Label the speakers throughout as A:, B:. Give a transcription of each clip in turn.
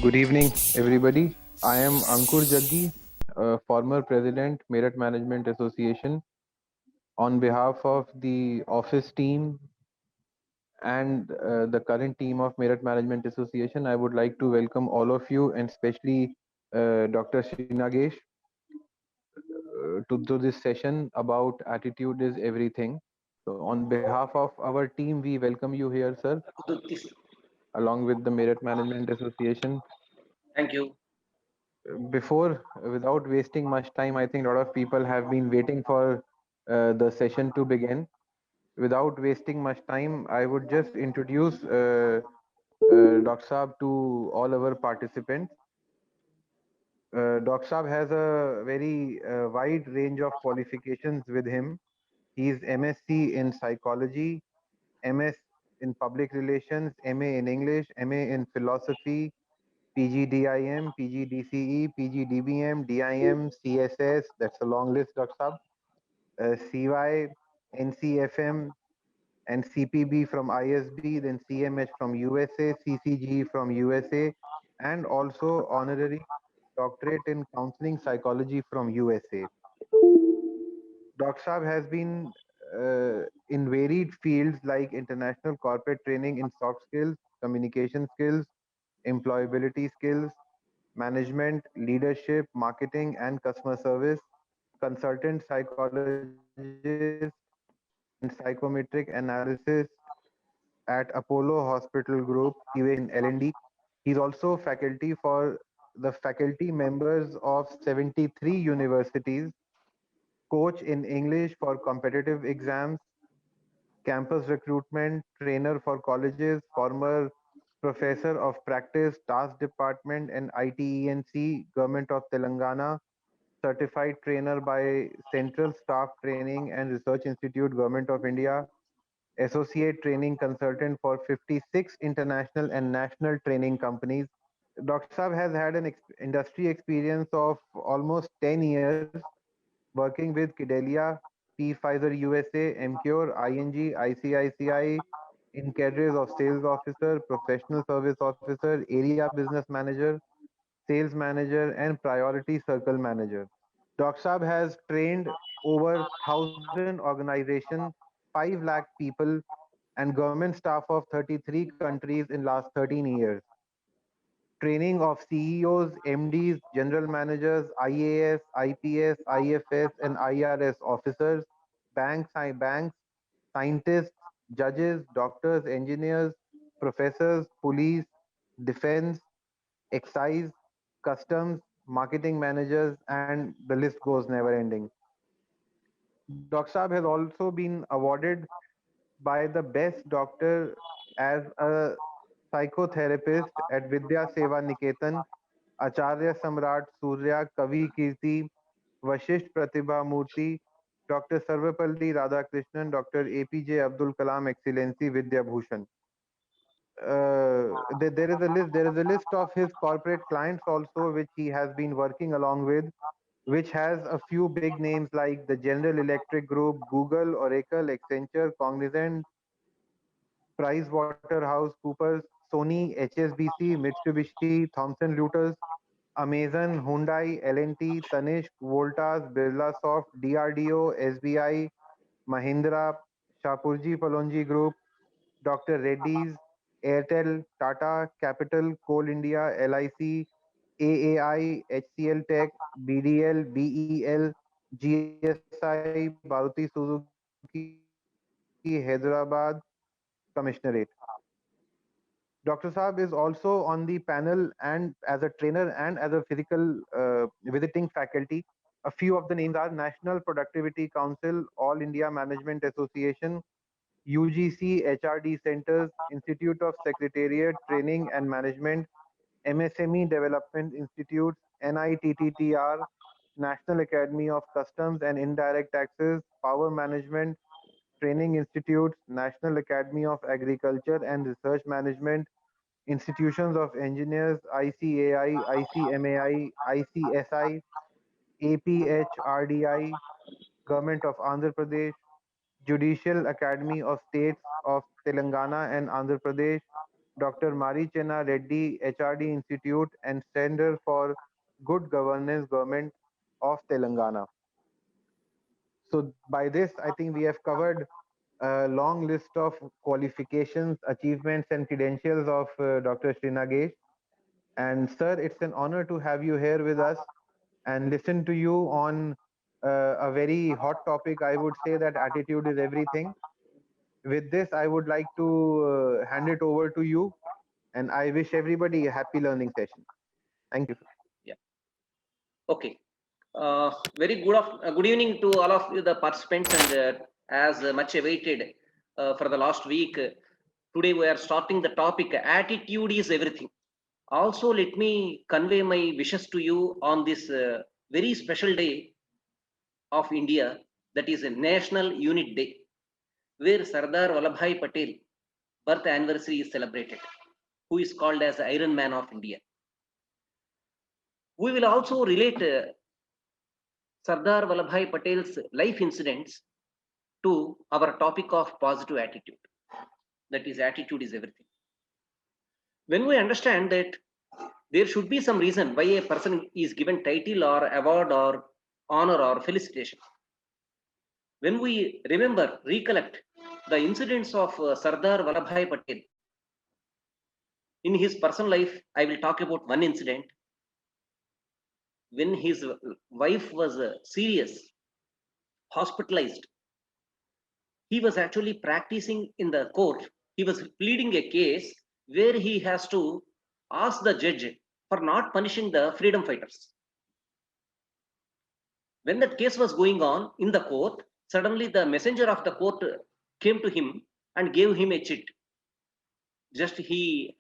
A: Good evening, everybody. I am Ankur Jaggi, former president, Merit Management Association. On behalf of the office team and the current team of Merit Management Association, I would like to welcome all of you and especially Dr. Shinagesh to this session about attitude is everything. So, on behalf of our team, we welcome you here, sir, along with the Merit Management Association.
B: Thank you.
A: Without wasting much time, I think a lot of people have been waiting for the session to begin. Without wasting much time, I would just introduce Dr. Saab to all our participants. Dr. Saab has a very wide range of qualifications with him. He is MSc in psychology, MS in public relations, MA in English, MA in philosophy, PGDIM, PGDCE, PGDBM, DIM, CSS, that's a long list, Dr. Saab. CY, NCFM, and CPB from ISB, then CMH from USA, CCG from USA, and also honorary doctorate in counseling psychology from USA. Dr. Saab has been in varied fields like international corporate training in soft skills, communication skills, employability skills, management, leadership, marketing, and customer service, consultant psychologist, and psychometric analysis at Apollo Hospital Group, QA in L&D. He's also faculty for the faculty members of 73 universities, coach in English for competitive exams, campus recruitment, trainer for colleges, former professor of practice, task department, and ITENC, Government of Telangana, certified trainer by Central Staff Training and Research Institute, Government of India, associate training consultant for 56 international and national training companies. Dr. Saab has had an industry experience of almost 10 years working with Kidelia, P. Pfizer USA, Emcure, ING, ICICI, in cadres of sales officer, professional service officer, area business manager, sales manager, and priority circle manager. Doc Saab has trained over 1,000 organizations, 5 lakh people, and government staff of 33 countries in last 13 years. Training of CEOs, MDs, general managers, IAS, IPS, IFS, and IRS officers, banks, scientists, judges, doctors, engineers, professors, police, defense, excise, customs, marketing managers, and the list goes never ending. Dr. Saab has also been awarded by the best doctor as a psychotherapist at Vidya Seva Niketan, Acharya Samrat Surya Kavi Kirti, Vashisht Pratibha Murthy, Dr. Sarvapalli Radhakrishnan, Dr. APJ Abdul Kalam Excellency Vidya Bhushan. There is a list. There is a list of his corporate clients also, which he has been working along with, which has a few big names like the General Electric Group, Google, Oracle, Accenture, Cognizant, PricewaterhouseCoopers, Sony, HSBC, Mitsubishi, Thomson Reuters, Amazon, Hyundai, L&T, Tanishq, Voltas, Birlasoft, DRDO, SBI, Mahindra, Shapurji Pallonji Group, Dr. Reddy's, Airtel, Tata, Capital, Coal India, LIC, AAI, HCL Tech, BDL, BEL, GSI, Maruti Suzuki, Hyderabad, Commissionerate. Dr. Saab is also on the panel and as a trainer and as a physical visiting faculty. A few of the names are National Productivity Council, All India Management Association, UGC HRD Centers, Institute of Secretariat Training and Management, MSME Development Institutes, NITTTR, National Academy of Customs and Indirect Taxes, Power Management Training Institutes, National Academy of Agriculture and Research Management, Institutions of Engineers, ICAI, ICMAI, ICSI, APHRDI, Government of Andhra Pradesh, Judicial Academy of States of Telangana and Andhra Pradesh, Dr. Mari Chenna Reddy, HRD Institute, and Center for Good Governance, Government of Telangana. So by this, I think we have covered a long list of qualifications, achievements, and credentials of Dr. Sri Nagesh. And sir, it's an honor to have you here with us and listen to you on a very hot topic. I would say that attitude is everything. With this, I would like to hand it over to you, and I wish everybody a happy learning session. Thank you.
B: Yeah. Okay. Very good evening to all of you, the participants, and as much awaited for the last week. Today we are starting the topic attitude is everything. Also, let me convey my wishes to you on this very special day of India, that is a National Unit Day, where Sardar Vallabhbhai Patel birth anniversary is celebrated, who is called as the Iron Man of India. We will also relate Sardar Vallabhbhai Patel's life incidents to our topic of positive attitude. That is, attitude is everything. When we understand that there should be some reason why a person is given title or award or honor or felicitation, when we remember, recollect the incidents of Sardar Vallabhbhai Patel in his personal life, I will talk about one incident when his wife was serious, hospitalized. He was actually practicing in the court. He was pleading a case where he has to ask the judge for not punishing the freedom fighters. When that case was going on in the court, suddenly the messenger of the court came to him and gave him a chit. Just he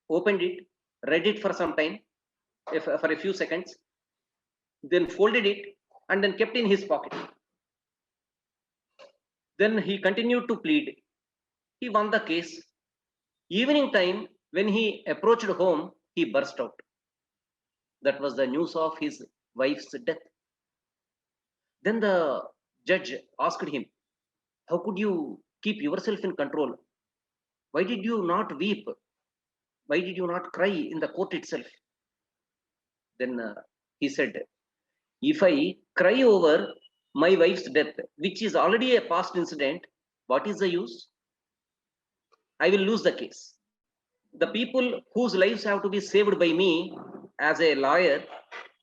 B: opened it, read it for some time, for a few seconds, then folded it and then kept in his pocket. Then he continued to plead. He won the case. Evening time, when he approached home, he burst out. That was the news of his wife's death. Then the judge asked him, how could you keep yourself in control? Why did you not weep? Why did you not cry in the court itself? Then he said, if I cry over my wife's death, which is already a past incident, what is the use? I will lose the case. The people whose lives have to be saved by me as a lawyer,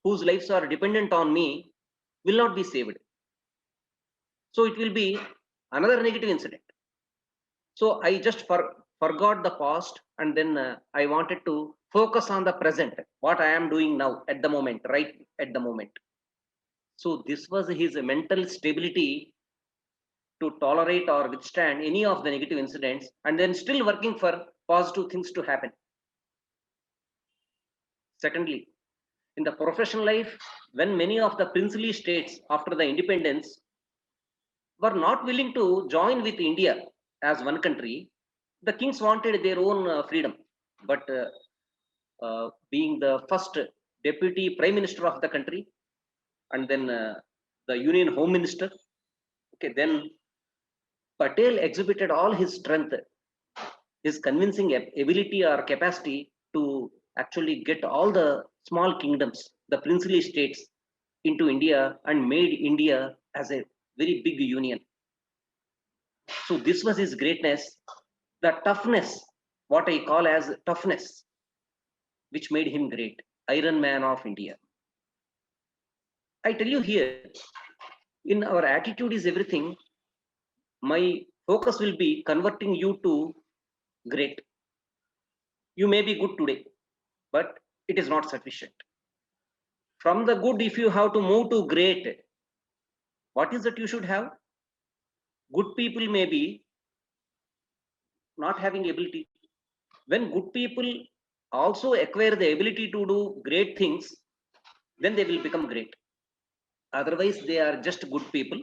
B: whose lives are dependent on me, will not be saved. So it will be another negative incident. So I just forgot the past, and then I wanted to focus on the present, what I am doing now at the moment, right at the moment. So this was his mental stability to tolerate or withstand any of the negative incidents and then still working for positive things to happen. Secondly, in the professional life, when many of the princely states after the independence were not willing to join with India as one country, the kings wanted their own freedom. But being the first deputy prime minister of the country, and then the union home minister, okay, then Patel exhibited all his strength, his convincing ability or capacity to actually get all the small kingdoms, the princely states, into India and made India as a very big union. So this was his greatness, the toughness, what I call as toughness, which made him great, Iron Man of India. I tell you here, in our attitude is everything, my focus will be converting you to great. You may be good today, but it is not sufficient. From the good, if you have to move to great, what is that you should have? Good people may be not having ability. When good people also acquire the ability to do great things, then they will become great. Otherwise, they are just good people,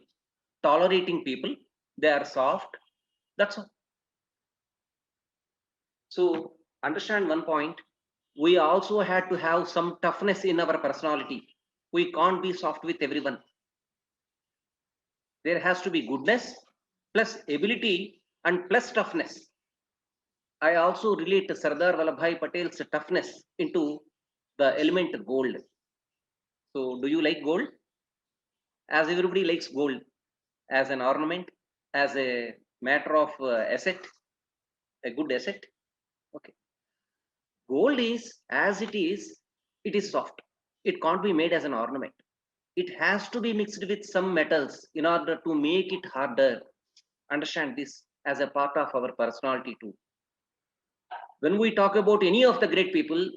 B: tolerating people, they are soft. That's all. So, understand one point, we also had to have some toughness in our personality. We can't be soft with everyone. There has to be goodness plus ability and plus toughness. I also relate Sardar Vallabhbhai Patel's toughness into the element gold. So, do you like gold? As everybody likes gold as an ornament, as a matter of asset, a good asset. Okay. Gold is as it is soft. It can't be made as an ornament. It has to be mixed with some metals in order to make it harder. Understand this as a part of our personality too. When we talk about any of the great people,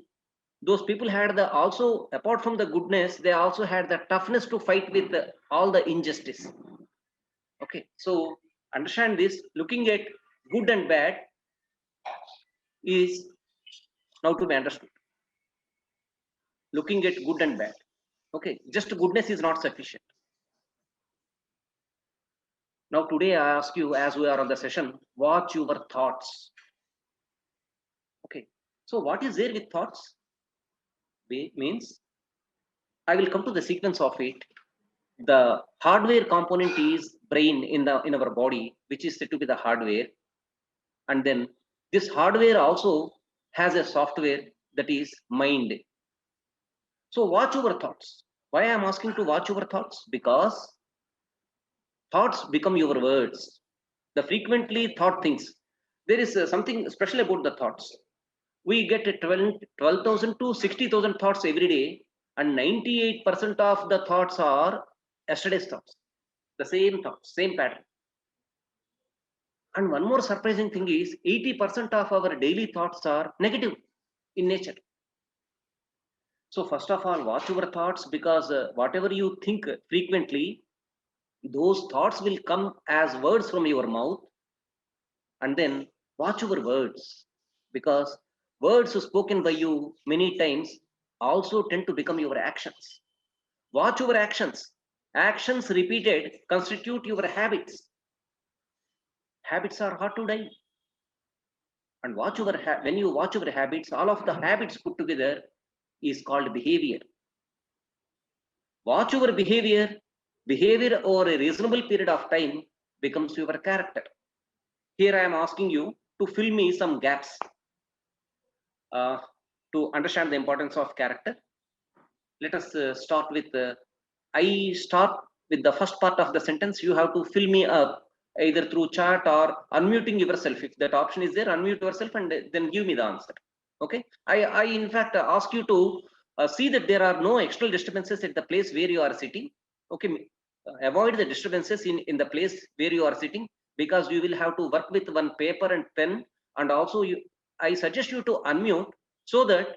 B: those people had the also, apart from the goodness, they also had the toughness to fight with all the injustice. Okay, so understand this. Looking at good and bad is now to be understood. Looking at good and bad. Okay, just goodness is not sufficient. Now today I ask you, as we are on the session, what's your thoughts? Okay, so what is there with thoughts? Means I will come to the sequence of it. The hardware component is brain in our body, which is said to be the hardware, and then this hardware also has a software, that is mind. So watch your thoughts. Why I am asking to watch your thoughts? Because thoughts become your words. The frequently thought things. There is something special about the thoughts. We get 12,000 to 60,000 thoughts every day, and 98% of the thoughts are yesterday's thoughts. The same thoughts, same pattern. And one more surprising thing is 80% of our daily thoughts are negative in nature. So first of all, watch your thoughts, because whatever you think frequently, those thoughts will come as words from your mouth. And then watch your words, because words spoken by you many times also tend to become your actions. Watch your actions. Actions repeated constitute your habits. Habits are hard to die. And watch your when you watch your habits, all of the habits put together is called behavior. Watch your behavior. Behavior over a reasonable period of time becomes your character. Here I am asking you to fill me some gaps to understand the importance of character. Let us start with I start with the first part of the sentence. You have to fill me up either through chat or unmuting yourself. If that option is there, unmute yourself and then give me the answer. Okay. I in fact ask you to see that there are no external disturbances at the place where you are sitting. Okay. Avoid the disturbances in the place where you are sitting, because you will have to work with one paper and pen. And also I suggest you to unmute so that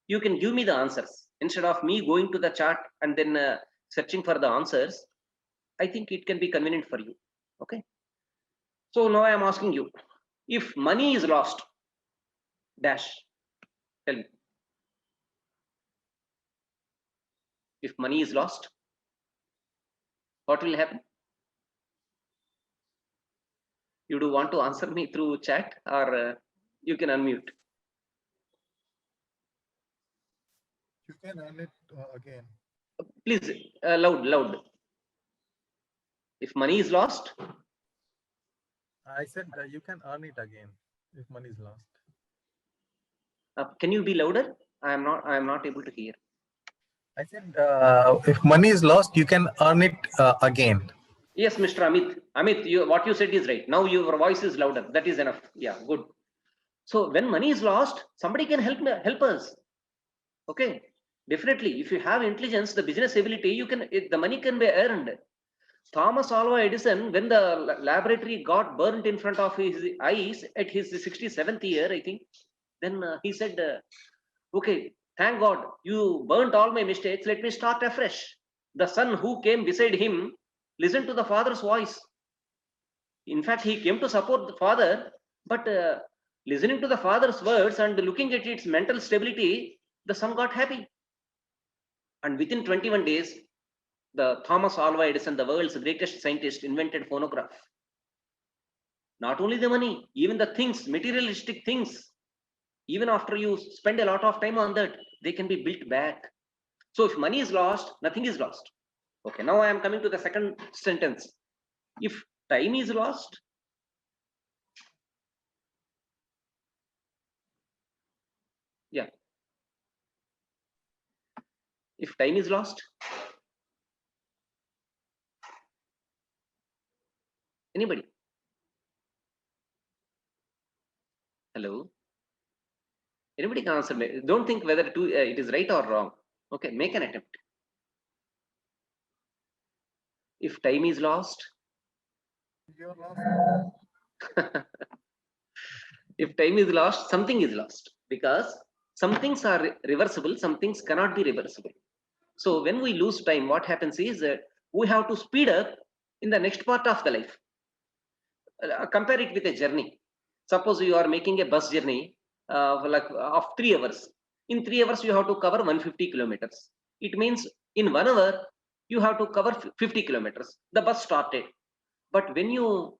B: you can give me the answers instead of me going to the chart and then searching for the answers. I think it can be convenient for you. Okay. So now I am asking you, if money is lost, dash, tell me. If money is lost, what will happen? You do want to answer me through chat, or you can unmute?
C: You can earn it again.
B: Please, loud. If money is lost,
C: I said you can earn it again if money is lost.
B: can you be louder? I am not able to hear.
C: I said if money is lost, you can earn it again.
B: Yes, Mr. Amit. Amit, what you said is right. Now your voice is louder. That is enough. Yeah, good. So when money is lost, somebody can help us. Okay, definitely. If you have intelligence, the business ability, the money can be earned. Thomas Alva Edison, when the laboratory got burnt in front of his eyes at his 67th year, I think, then he said, okay, thank God, you burnt all my mistakes. Let me start afresh. The son who came beside him listened to the father's voice. In fact, he came to support the father, but listening to the father's words and looking at its mental stability, the son got happy. And within 21 days, the Thomas Alva Edison, the world's greatest scientist, invented phonograph. Not only the money, even the things, materialistic things, even after you spend a lot of time on that, they can be built back. So if money is lost, nothing is lost. Okay, now I am coming to the second sentence. If time is lost, Yeah. If time is lost, anybody? Hello? Anybody can answer me. Don't think whether it is right or wrong. Okay, make an attempt. If time is lost,
C: You're lost.
B: if time is lost, something is lost, because some things are reversible, some things cannot be reversible. So when we lose time, what happens is that we have to speed up in the next part of the life. Compare it with a journey. Suppose you are making a bus journey of 3 hours. In 3 hours, you have to cover 150 kilometers. It means in 1 hour, you have to cover 50 kilometers. The bus started. But when you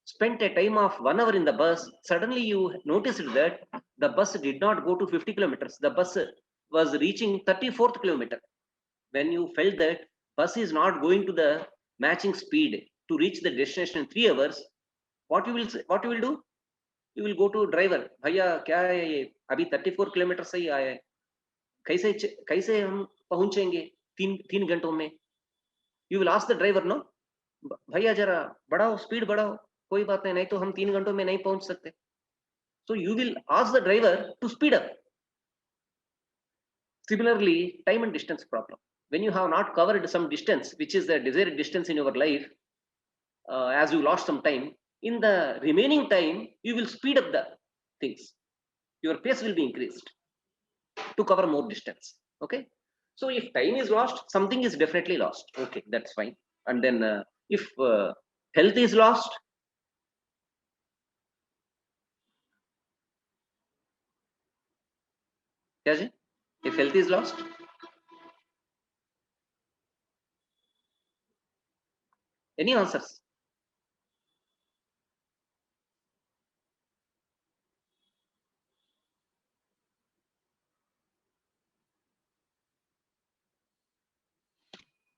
B: spent a time of 1 hour in the bus, suddenly you noticed that the bus did not go to 50 kilometers. The bus was reaching 34th kilometer. When you felt that bus is not going to the matching speed to reach the destination in 3 hours, what you will say, what you will do? You will go to driver, भैया क्या है ये, अभी 34 kilometre से ही आया है, कैसे हम पहुंचेंगे 3 घंटों में? You will ask the driver, no, भैया जरा बढ़ाओ, स्पीड बढ़ाओ, कोई बात नहीं तो हम 3 घंटों में नहीं पहुंच सकते. So you will ask the driver to speed up. Similarly, time and distance problem. When you have not covered some distance, which is the desired distance in your life, as you lost some time, in the remaining time, you will speed up the things. Your pace will be increased to cover more distance. Okay. So if time is lost, something is definitely lost. Okay, that's fine. And then if health is lost, if health is lost, any answers?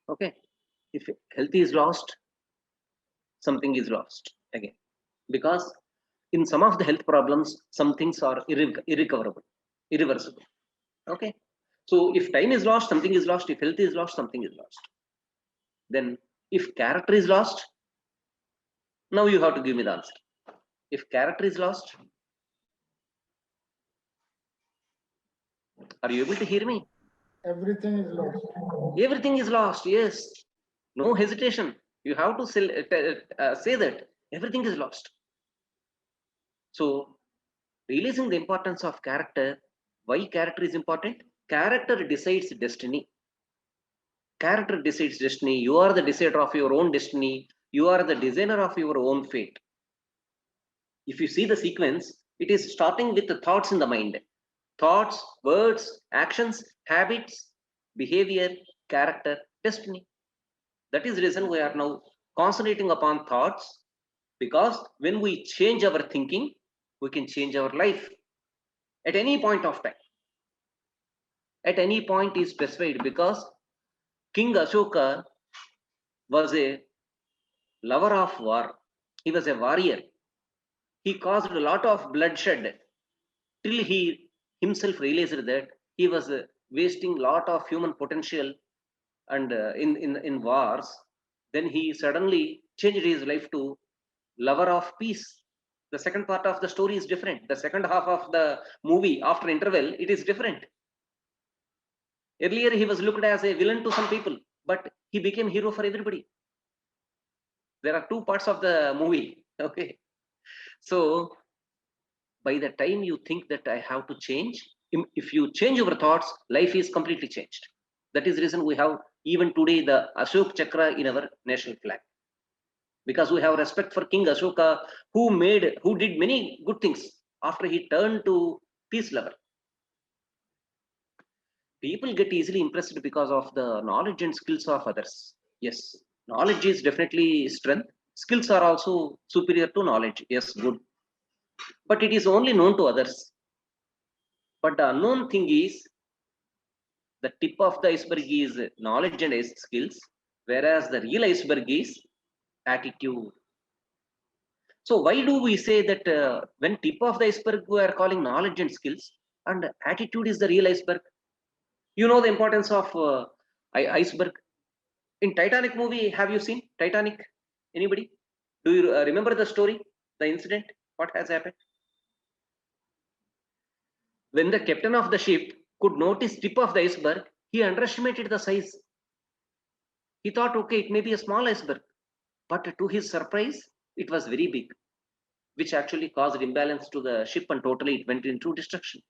B: Okay, if health is lost, something is lost again, because in some of the health problems, some things are irrecoverable, irreversible. Okay, so if time is lost, something is lost. If health is lost, something is lost. Then if character is lost, now you have to give me the answer. If character is lost, are you able to hear me?
D: Everything is lost.
B: Everything is lost. Yes, no hesitation. You have to say that everything is lost. So realizing the importance of character, why character is important? Character decides destiny. Character decides destiny. You are the decider of your own destiny. You are the designer of your own fate. If you see the sequence, it is starting with the thoughts in the mind. Thoughts, words, actions, habits, behavior, character, destiny. That is the reason we are now concentrating upon thoughts, because when we change our thinking, we can change our life at any point of time. At any point is specified, because King Ashoka was a lover of war. He was a warrior. He caused a lot of bloodshed till he himself realized that he was wasting a lot of human potential and in wars. Then he suddenly changed his life to lover of peace. The second part of the story is different. The second half of the movie, after interval, it is different. Earlier, he was looked as a villain to some people, but he became hero for everybody. There are two parts of the movie. Okay. So by the time you think that I have to change, if you change your thoughts, life is completely changed. That is the reason we have even today the Ashok Chakra in our national flag, because we have respect for King Ashoka, who did many good things after he turned to peace lover. People get easily impressed because of the knowledge and skills of others. Yes, knowledge is definitely strength. Skills are also superior to knowledge. Yes, good. But it is only known to others. But the unknown thing is, the tip of the iceberg is knowledge and skills, whereas the real iceberg is attitude. So why do we say that when tip of the iceberg we are calling knowledge and skills, And attitude is the real iceberg. You know the importance of iceberg. In Titanic movie, have you seen Titanic? Anybody? Do you remember the story, the incident? What has happened? When the captain of the ship could notice tip of the iceberg, he underestimated the size. He thought, okay, it may be a small iceberg, but to his surprise, it was very big, which actually caused imbalance to the ship and totally it went into destruction.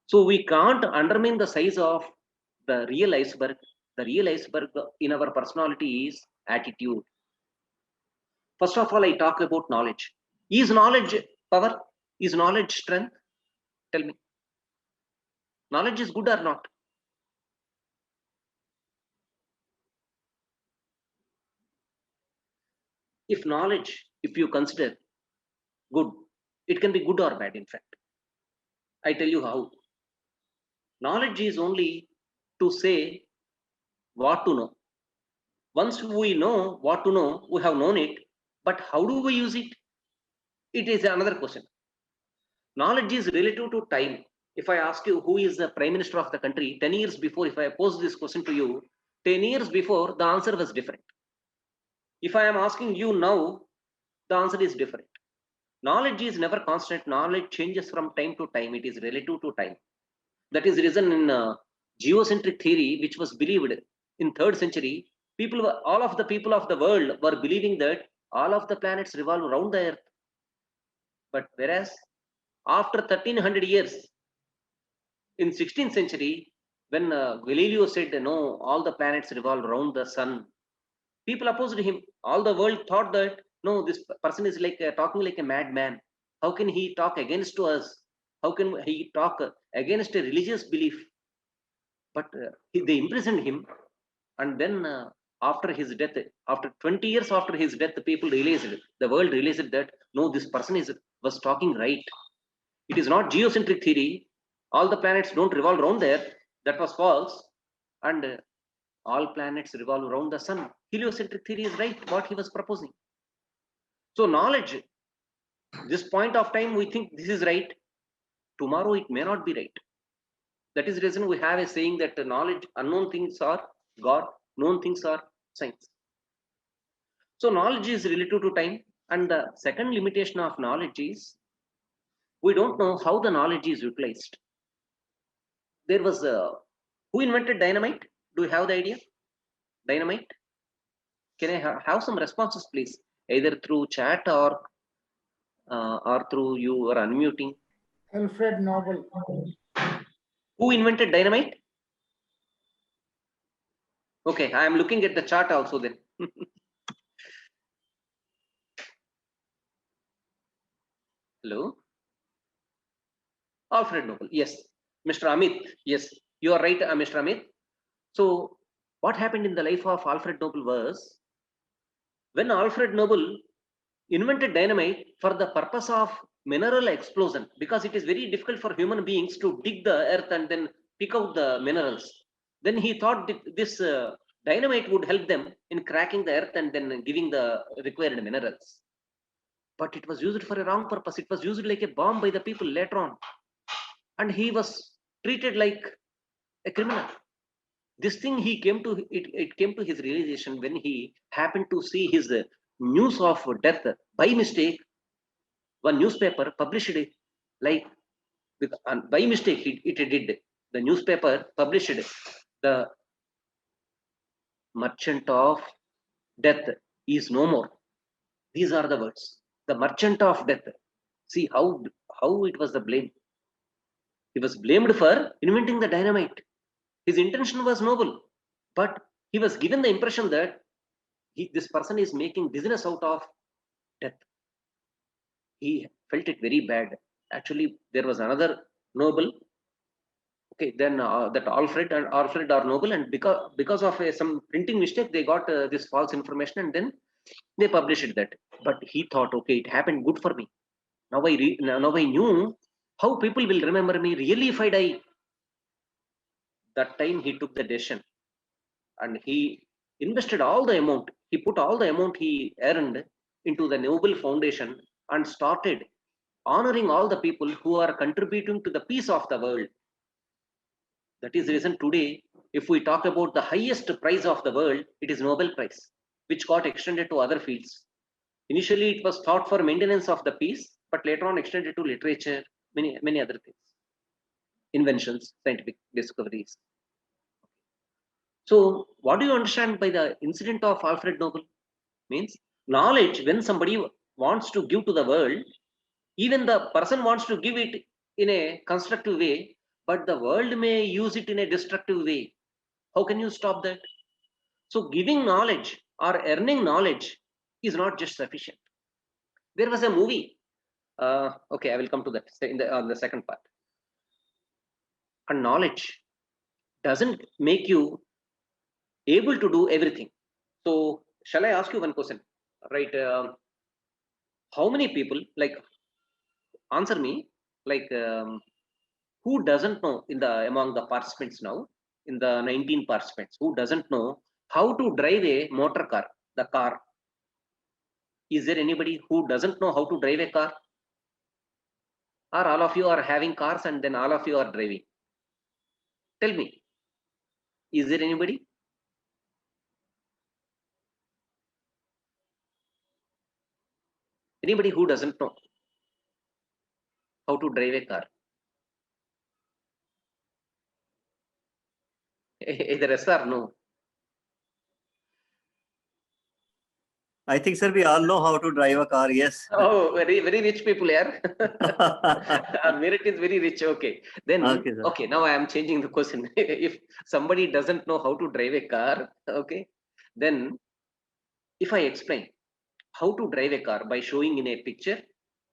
B: So we can't undermine the size of the real iceberg. The real iceberg in our personality is attitude. First of all, I talk about knowledge. Is knowledge power? Is knowledge strength? Tell me. Knowledge is good or not? If knowledge, if you consider good, it can be good or bad, in fact. I tell you how. Knowledge is only to say what to know. Once we know what to know, we have known it, but how do we use it? It is another question. Knowledge is relative to time. If I ask you who is the Prime Minister of the country 10 years before, if I pose this question to you, 10 years before, the answer was different. If I am asking you now, the answer is different. Knowledge is never constant. Knowledge changes from time to time. It is relative to time. That is the reason in geocentric theory, which was believed in 3rd century, all of the people of the world were believing that all of the planets revolve around the Earth. But whereas after 1300 years, in 16th century, when Galileo said, no, all the planets revolve around the sun, people opposed him. All the world thought that, no, this person is like talking like a madman. How can he talk against to us? How can he talk against a religious belief? But they imprisoned him. And then after his death, after 20 years after his death, the people realized, the world realized that, no, this person was talking right. It is not geocentric theory. All the planets don't revolve around the Earth. That was false. And all planets revolve around the sun. Heliocentric theory is right, what he was proposing. So knowledge, this point of time, we think this is right. Tomorrow it may not be right. That is the reason we have a saying that knowledge, unknown things are God, known things are science. So knowledge is relative to time. And the second limitation of knowledge is, we don't know how the knowledge is utilized. There was who invented dynamite? Do you have the idea? Dynamite? Can I have some responses, please? Either through chat or through you are unmuting.
D: Alfred Nobel.
B: Who invented dynamite? Okay, I am looking at the chart also then. Hello? Alfred Nobel, yes. Mr. Amit, yes, you are right, Mr. Amit. So what happened in the life of Alfred Nobel was, when Alfred Nobel invented dynamite for the purpose of mineral explosion, because it is very difficult for human beings to dig the earth and then pick out the minerals. Then he thought that this dynamite would help them in cracking the earth and then giving the required minerals. But it was used for a wrong purpose. It was used like a bomb by the people later on. And he was treated like a criminal. This thing he came to, it came to his realization when he happened to see his news of death by mistake. One newspaper published it, like by mistake it did. The newspaper published the merchant of death is no more. These are the words. The merchant of death. See how it was the blame. He was blamed for inventing the dynamite. His intention was noble, but he was given the impression that this person is making business out of death. He felt it very bad. Actually, there was another Nobel. Okay, then that Alfred or Nobel, and because of some printing mistake, they got this false information, and then they published that. But he thought, okay, it happened good for me. Now I knew how people will remember me really if I die. That time he took the decision, and he invested all the amount. He put all the amount he earned into the Nobel Foundation and started honoring all the people who are contributing to the peace of the world. That is the reason today, if we talk about the highest prize of the world, it is Nobel Prize, which got extended to other fields. Initially, it was thought for maintenance of the peace, but later on extended to literature, many other things, inventions, scientific discoveries. So, what do you understand by the incident of Alfred Nobel? Means knowledge, when somebody wants to give to the world, even the person wants to give it in a constructive way, but the world may use it in a destructive way. How can you stop that? So, giving knowledge or earning knowledge is not just sufficient. There was a movie. Okay, I will come to that on the second part. And knowledge doesn't make you able to do everything. So, shall I ask you one question? Right? How many people, like, answer me, like, who doesn't know among the participants now, in the 19 participants, who doesn't know how to drive a motor car, the car? Is there anybody who doesn't know how to drive a car? Or all of you are having cars and then all of you are driving? Tell me, is there anybody? Anybody who doesn't know how to drive a car? Either yes or no?
E: I think, sir, we all know how to drive a car. Yes.
B: Oh, very rich people here. Our merit is very rich. Okay. Then,
E: Okay, sir.
B: okay, now I am changing the question. If somebody doesn't know how to drive a car, okay, then if I explain how to drive a car by showing in a picture,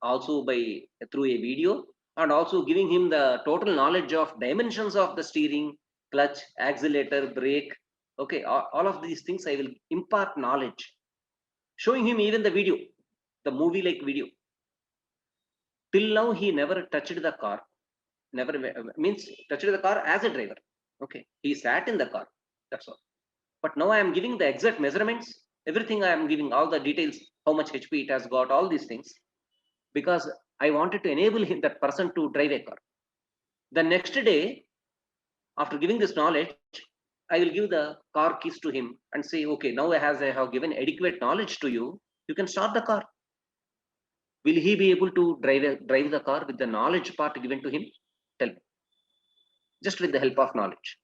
B: also through a video, and also giving him the total knowledge of dimensions of the steering, clutch, accelerator, brake, okay, all of these things I will impart knowledge, showing him even the video, the movie like video. Till now he never touched the car, never means touched the car as a driver. Okay, he sat in the car, that's all. But now I am giving the exact measurements, everything I am giving, all the details, how much HP it has got, all these things, because I wanted to enable that person to drive a car. The next day, after giving this knowledge, I will give the car keys to him and say, okay, now I have given adequate knowledge to you, you can start the car. Will he be able to drive the car with the knowledge part given to him? Tell me. Just with the help of knowledge.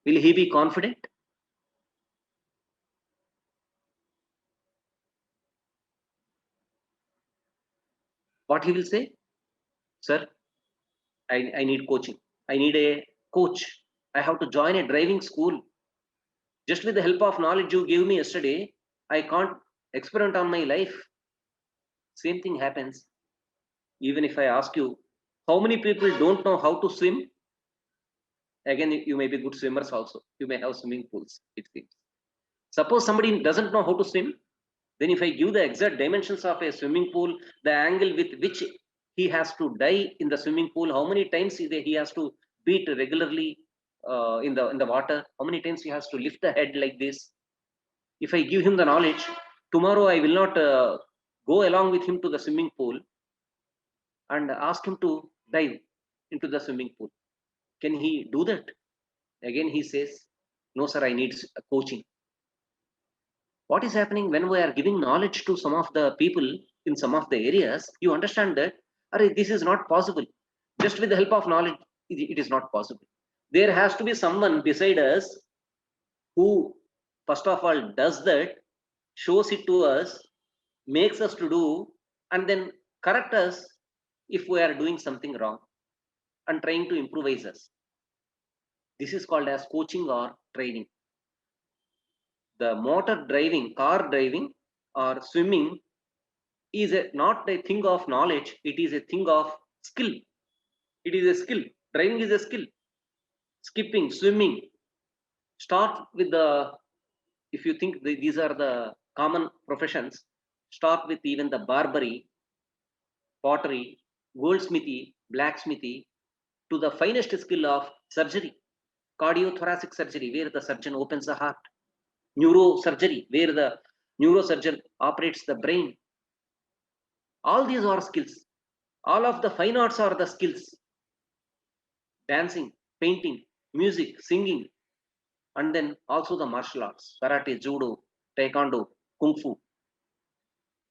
B: Will he be confident? What he will say? Sir, I need coaching. I need a coach. I have to join a driving school. Just with the help of knowledge you gave me yesterday, I can't experiment on my life. Same thing happens. Even if I ask you, how many people don't know how to swim? Again, you may be good swimmers also. You may have swimming pools, it seems. Suppose somebody doesn't know how to swim, then if I give the exact dimensions of a swimming pool, the angle with which he has to dive in the swimming pool, how many times he has to beat regularly in the water, how many times he has to lift the head like this. If I give him the knowledge, tomorrow I will not go along with him to the swimming pool and ask him to dive into the swimming pool. Can he do that? Again, he says, no, sir, I need coaching. What is happening when we are giving knowledge to some of the people in some of the areas? You understand that this is not possible. Just with the help of knowledge, it is not possible. There has to be someone beside us who, first of all, does that, shows it to us, makes us to do, and then correct us if we are doing something wrong and trying to improvise us. This is called as coaching or training. The motor driving, car driving or swimming is not a thing of knowledge, it is a thing of skill. It is a skill. Driving is a skill. Skipping, swimming. Start with if you think these are the common professions, start with even the barbery, pottery, goldsmithy, blacksmithy, to the finest skill of surgery, cardiothoracic surgery, where the surgeon opens the heart, neurosurgery, where the neurosurgeon operates the brain, All these are skills. All of the fine arts are the skills. Dancing, painting, music, singing, and then also the martial arts, karate, judo, taekwondo, kung fu.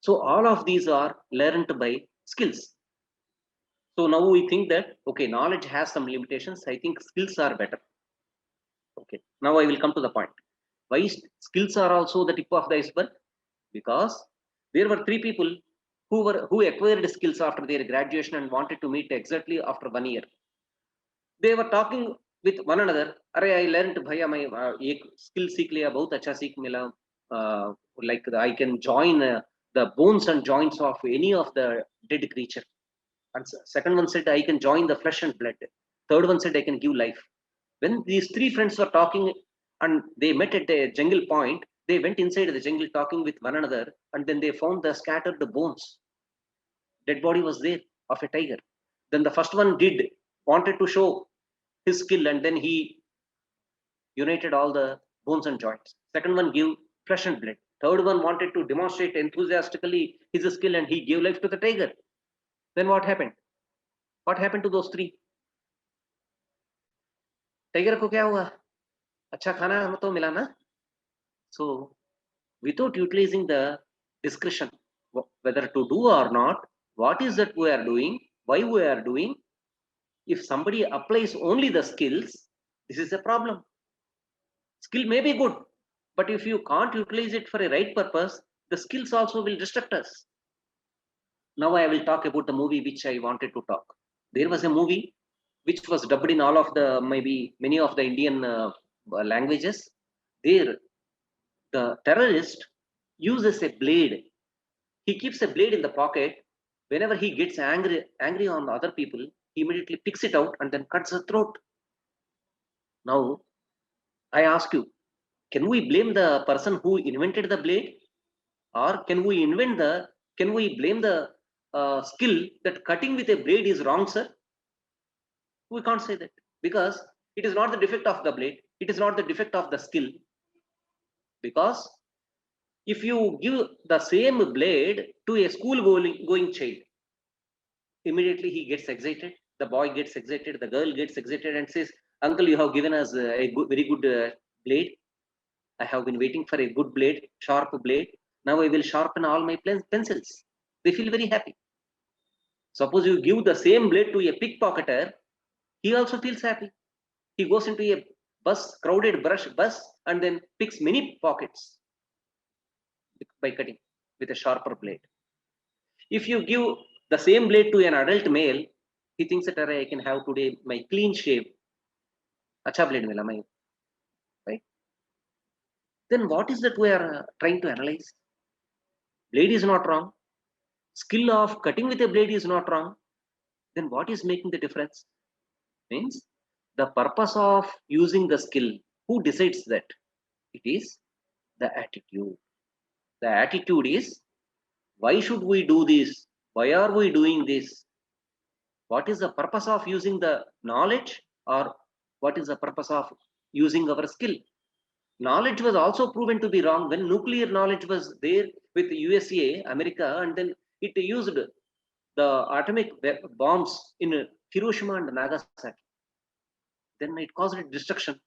B: So all of these are learned by skills. So now we think that, okay, knowledge has some limitations. I think skills are better. Okay, now I will come to the point. Why skills are also the tip of the iceberg? Because there were three people who acquired skills after their graduation and wanted to meet exactly after 1 year. They were talking with one another. Arey, I learned bhaiya my ek skill seek liya, bahut acha seek mila. Like I can join the bones and joints of any of the dead creature. And second one said I can join the flesh and blood. Third one said I can give life. When these three friends were talking and they met at a jungle point, they went inside the jungle talking with one another, and then they found the scattered bones. Dead body was there of a tiger. Then the first one wanted to show his skill, and then he united all the bones and joints. Second one gave flesh and blood. Third one wanted to demonstrate enthusiastically his skill, and he gave life to the tiger. Then what happened? What happened to those three? Tiger को क्या हुआ? अच्छा खाना तो मिला ना? So without utilizing the discretion, whether to do or not, what is that we are doing, why we are doing, if somebody applies only the skills, this is a problem. Skill may be good, but if you can't utilize it for a right purpose, the skills also will distract us. Now I will talk about the movie which I wanted to talk. There was a movie which was dubbed in all of the, maybe many of the Indian languages. There, the terrorist uses a blade. He keeps a blade in the pocket. Whenever he gets angry on other people, he immediately picks it out and then cuts the throat. Now, I ask you, can we blame the person who invented the blade, or can we blame the skill that cutting with a blade is wrong, sir? We can't say that, because it is not the defect of the blade, it is not the defect of the skill. Because if you give the same blade to a school going child, immediately he gets excited, the boy gets excited, the girl gets excited and says, uncle, you have given us a very good blade. I have been waiting for a good blade, sharp blade. Now I will sharpen all my pencils. They feel very happy. Suppose you give the same blade to a pickpocketer, he also feels happy. He goes into a crowded bus, and then picks many pockets by cutting with a sharper blade. If you give the same blade to an adult male, he thinks that I can have today my clean shave. Acha blade mila mai. Right? Then what is that we are trying to analyze? Blade is not wrong. Skill of cutting with a blade is not wrong. Then what is making the difference? Means the purpose of using the skill. Who decides that? It is the attitude. The attitude is, why should we do this? Why are we doing this? What is the purpose of using the knowledge, or what is the purpose of using our skill? Knowledge was also proven to be wrong when nuclear knowledge was there with USA, America, and then it used the atomic bombs in Hiroshima and Nagasaki. Then it caused destruction.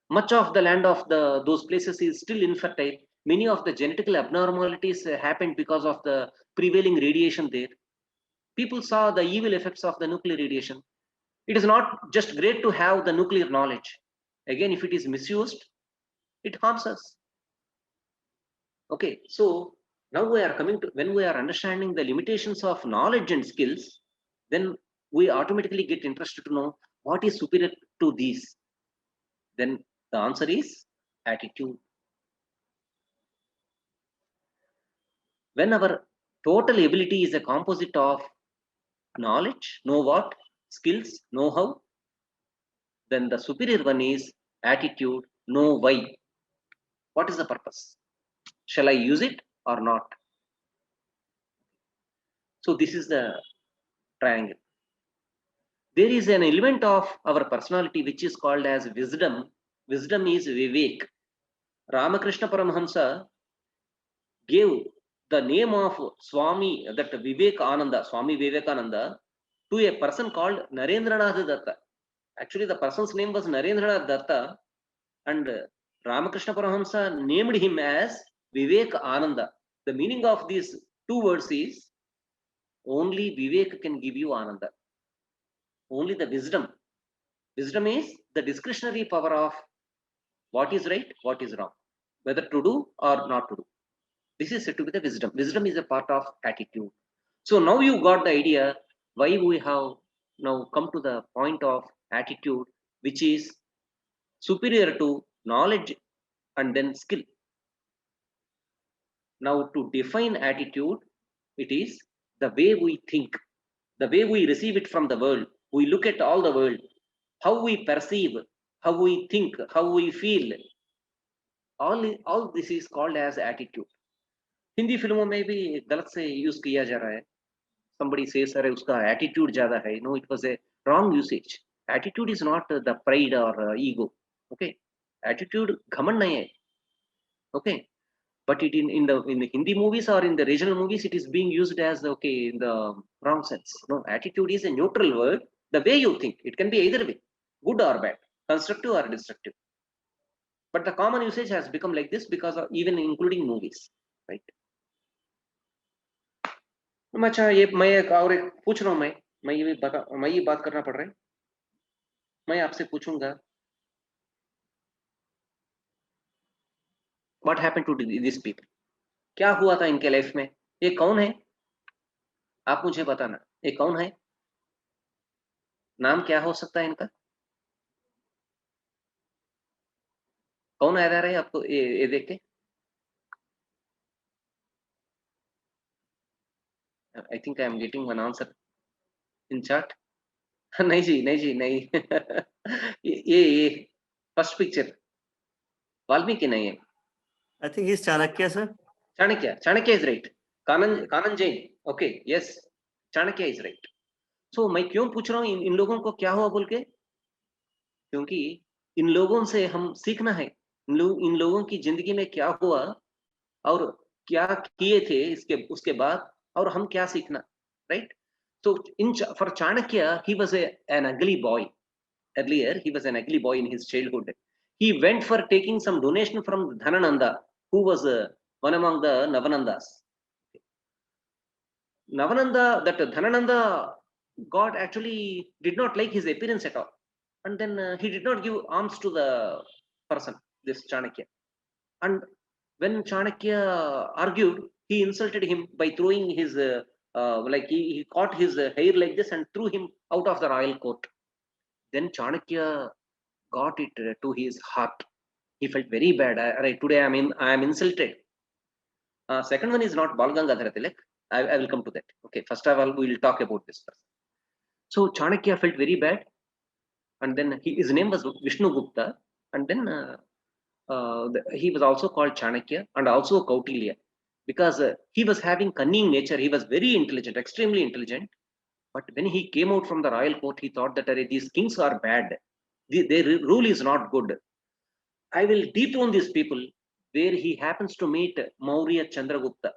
B: Much of the land of those places is still infertile. Many of the genetical abnormalities happened because of the prevailing radiation there. People saw the evil effects of the nuclear radiation. It is not just great to have the nuclear knowledge. Again, if it is misused, it harms us. Okay, so now we are coming to, when we are understanding the limitations of knowledge and skills, then we automatically get interested to know what is superior to these. Then the answer is attitude. When our total ability is a composite of knowledge, know what, skills, know how, then the superior one is attitude, know why. What is the purpose? Shall I use it or not? So this is the triangle. There is an element of our personality which is called as wisdom. Wisdom is Vivek. Ramakrishna Paramahamsa gave the name of Swami, that Vivekananda, Swami Vivekananda, to a person called Narendranath Datta. Actually, the person's name was Narendranath Datta, and Ramakrishna Paramahamsa named him as Vivekananda. The meaning of these two words is only Vivek can give you Ananda. Only the wisdom. Wisdom is the discretionary power of what is right, what is wrong, whether to do or not to do. This is said to be the wisdom. Wisdom is a part of attitude. So now you got the idea why we have now come to the point of attitude, which is superior to knowledge and then skill. Now to define attitude, it is the way we think, the way we receive it from the world. We look at all the world, how we perceive, how we think, how we feel. All this is called as attitude. Hindi फिल्मों में भी गलत से use किया जा रहा है. Somebody says अरे उसका attitude ज्यादा है. No, it was a wrong usage. Attitude is not the pride or ego. Okay, attitude घमंड नहीं है. Okay, but it in the Hindi movies or in the regional movies, it is being used as okay in the wrong sense. No, attitude is a neutral word. The way you think, it can be either way, good or bad, constructive or destructive. But the common usage has become like this because of even including movies, right? अच्छा ये मैं एक और एक पूछ रहा हूँ. मैं ये बात करना पड़ रहा है. मैं आपसे पूछूंगा, what happened to these people? क्या हुआ था इनके लाइफ में? ये कौन है? आप मुझे बताना. ये कौन है? नाम क्या हो सकता है इनका? कौन याद आ रहा है आपको ये देख के? I think I am getting one answer in chat. नहीं जी, नहीं जी, नहीं. ये फर्स्ट पिक्चर वाल्मीकि नहीं है.
E: I think he's Chanakya, sir.
B: Chanakya is right. Kanan Jain. Okay, yes, Chanakya is right. So मैं क्यों पूछ रहा हूँ इन लोगों को क्या हुआ बोल के? क्योंकि इन लोगों से हम सीखना है. इन लोगों की जिंदगी में क्या हुआ और क्या किए थे उसके बाद, और हम क्या सीखना, right? So for Chanakya, he was an ugly boy. Earlier, he was an ugly boy in his childhood. He went for taking some donation from Dhanananda, who was one among the Navanandas. That Dhanananda God actually did not like his appearance at all. And then he did not give alms to the person, this Chanakya. And when Chanakya argued, he insulted him by throwing his he caught his hair like this and threw him out of the royal court. Then Chanakya got it to his heart. He felt very bad. Today I am insulted. Second one is not Bal Gangadhar Tilak. I will come to that. Okay, first of all, we will talk about this person. So Chanakya felt very bad, and then his name was Vishnu Gupta, and then he was also called Chanakya and also Kautilya, because he was having cunning nature. He was very intelligent, extremely intelligent. But when he came out from the royal court, he thought that these kings are bad. Their rule is not good. I will dethrone these people, where he happens to meet Maurya Chandragupta,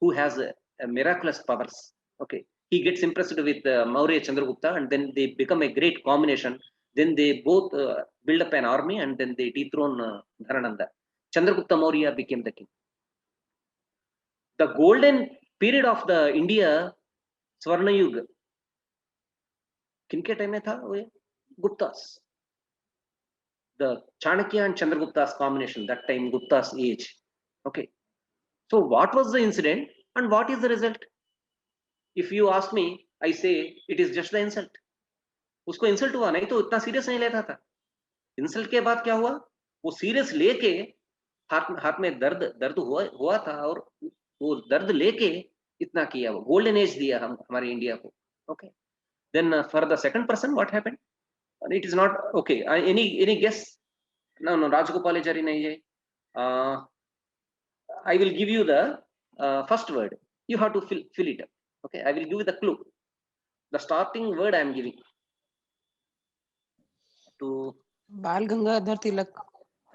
B: who has miraculous powers. Okay, he gets impressed with Maurya Chandragupta, and then they become a great combination. Then they both build up an army, and then they dethrone Dhanananda. Chandragupta Maurya became the king. The golden period of the India, Swarna Yuga, किनके time में था वो? Guptas. The Chanakya and Chandragupta's combination, that time Gupta's age. Okay, so what was the incident and what is the result? If you ask me, I say it is just the insult. उसको insult हुआ, नहीं तो इतना serious नहीं लेता था. Insult के बाद क्या हुआ? वो सीरियस लेके हाथ में दर्द हुआ था, और वो दर्द लेके इतना किया. वो गोल्डन एज दिया हमारे इंडिया को. Okay, then for the second person what happened? It is not okay. Any guess? No, Rajagopalachari nahi hai. I will give you the first word. You have to fill it up. Okay, I will give you the clue. The starting word I am giving. To
F: बाल गंगाधर तिलक.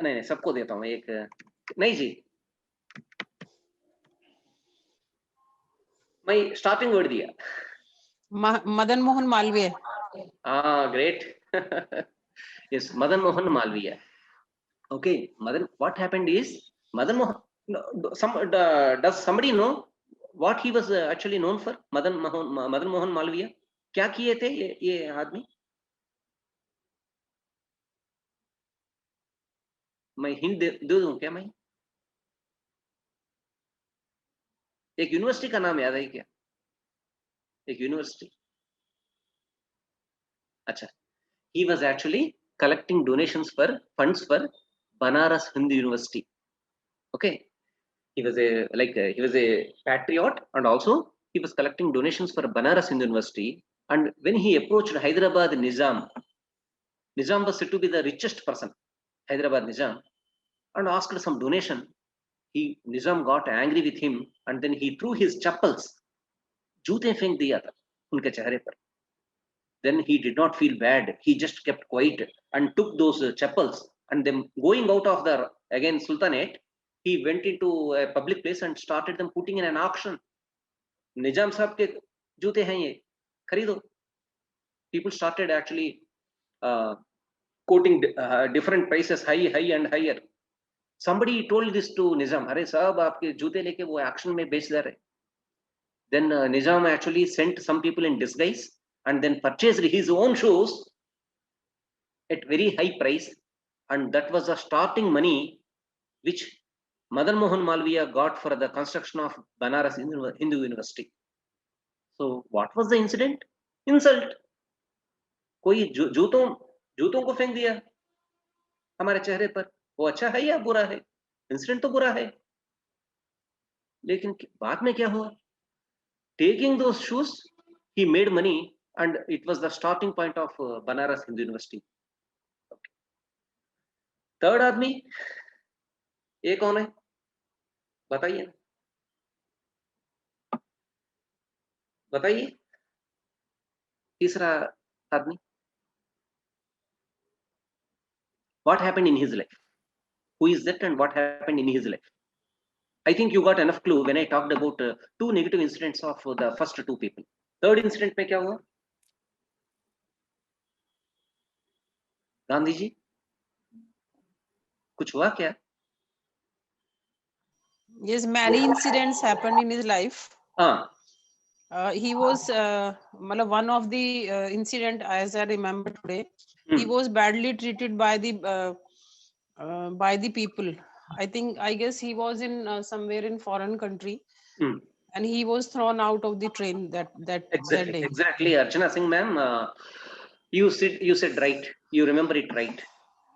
B: नहीं सबको देता हूँ एक. नहीं जी, My starting word दिया.
F: Madan Mohan Malviya.
B: Great. Yes, Madan Mohan Malviya. Okay, Madan. What happened is Madan Mohan. Does somebody know what he was actually known for? Madan Mohan Malviya. क्या किए थे ये आदमी? मैं हिंट दे दूं क्या? मैं एक यूनिवर्सिटी का नाम याद है क्या? एक यूनिवर्सिटी. अच्छा. He was actually collecting donations for funds for Banaras Hindu University. Okay, he was a patriot, and also he was collecting donations for Banaras Hindu University. And when he approached Hyderabad Nizam was said to be the richest person, Hyderabad Nizam, and asked some donation. Nizam got angry with him, and then he threw his chappals, जूते फेंक दिया था उनके चेहरे पर. Then he did not feel bad. He just kept quiet and took those chappals, and then going out of the again Sultanate, he went into a public place and started them putting in an auction. Nizam साहब के जूते हैं ये, खरीदो. People started actually quoting different prices, high and higher. Somebody told this to Nizam, अरे साहब आपके जूते लेके वो auction में बेच दे रहे. Then Nizam actually sent some people in disguise and then purchased his own shoes at very high price, and that was the starting money which Madan Mohan Malviya got for the construction of Banaras Hindu University. So what was the incident? Insult. कोई जूतों को फेंक दिया हमारे चेहरे पर. वो अच्छा है या बुरा है? इंसिडेंट तो बुरा है, लेकिन बाद में क्या हुआ? Taking those shoes, he made money, and it was the starting point of Banaras Hindu University. Okay. Third आदमी ये कौन है? बताइए. बताइए. तीसरा आदमी. What happened in his life? Who is that and what happened in his life? I think you got enough clue when I talked about two negative incidents of the first two people. Third incident में क्या हुआ? गांधी जी कुछ हुआ क्या?
F: Yes, many incidents happened in his life. He was one of the incident, as I remember today. He was badly treated by the people. I guess he was in somewhere in foreign country, and he was thrown out of the train that day.
B: Exactly, Archana Singh ma'am, you said right. You remember it right.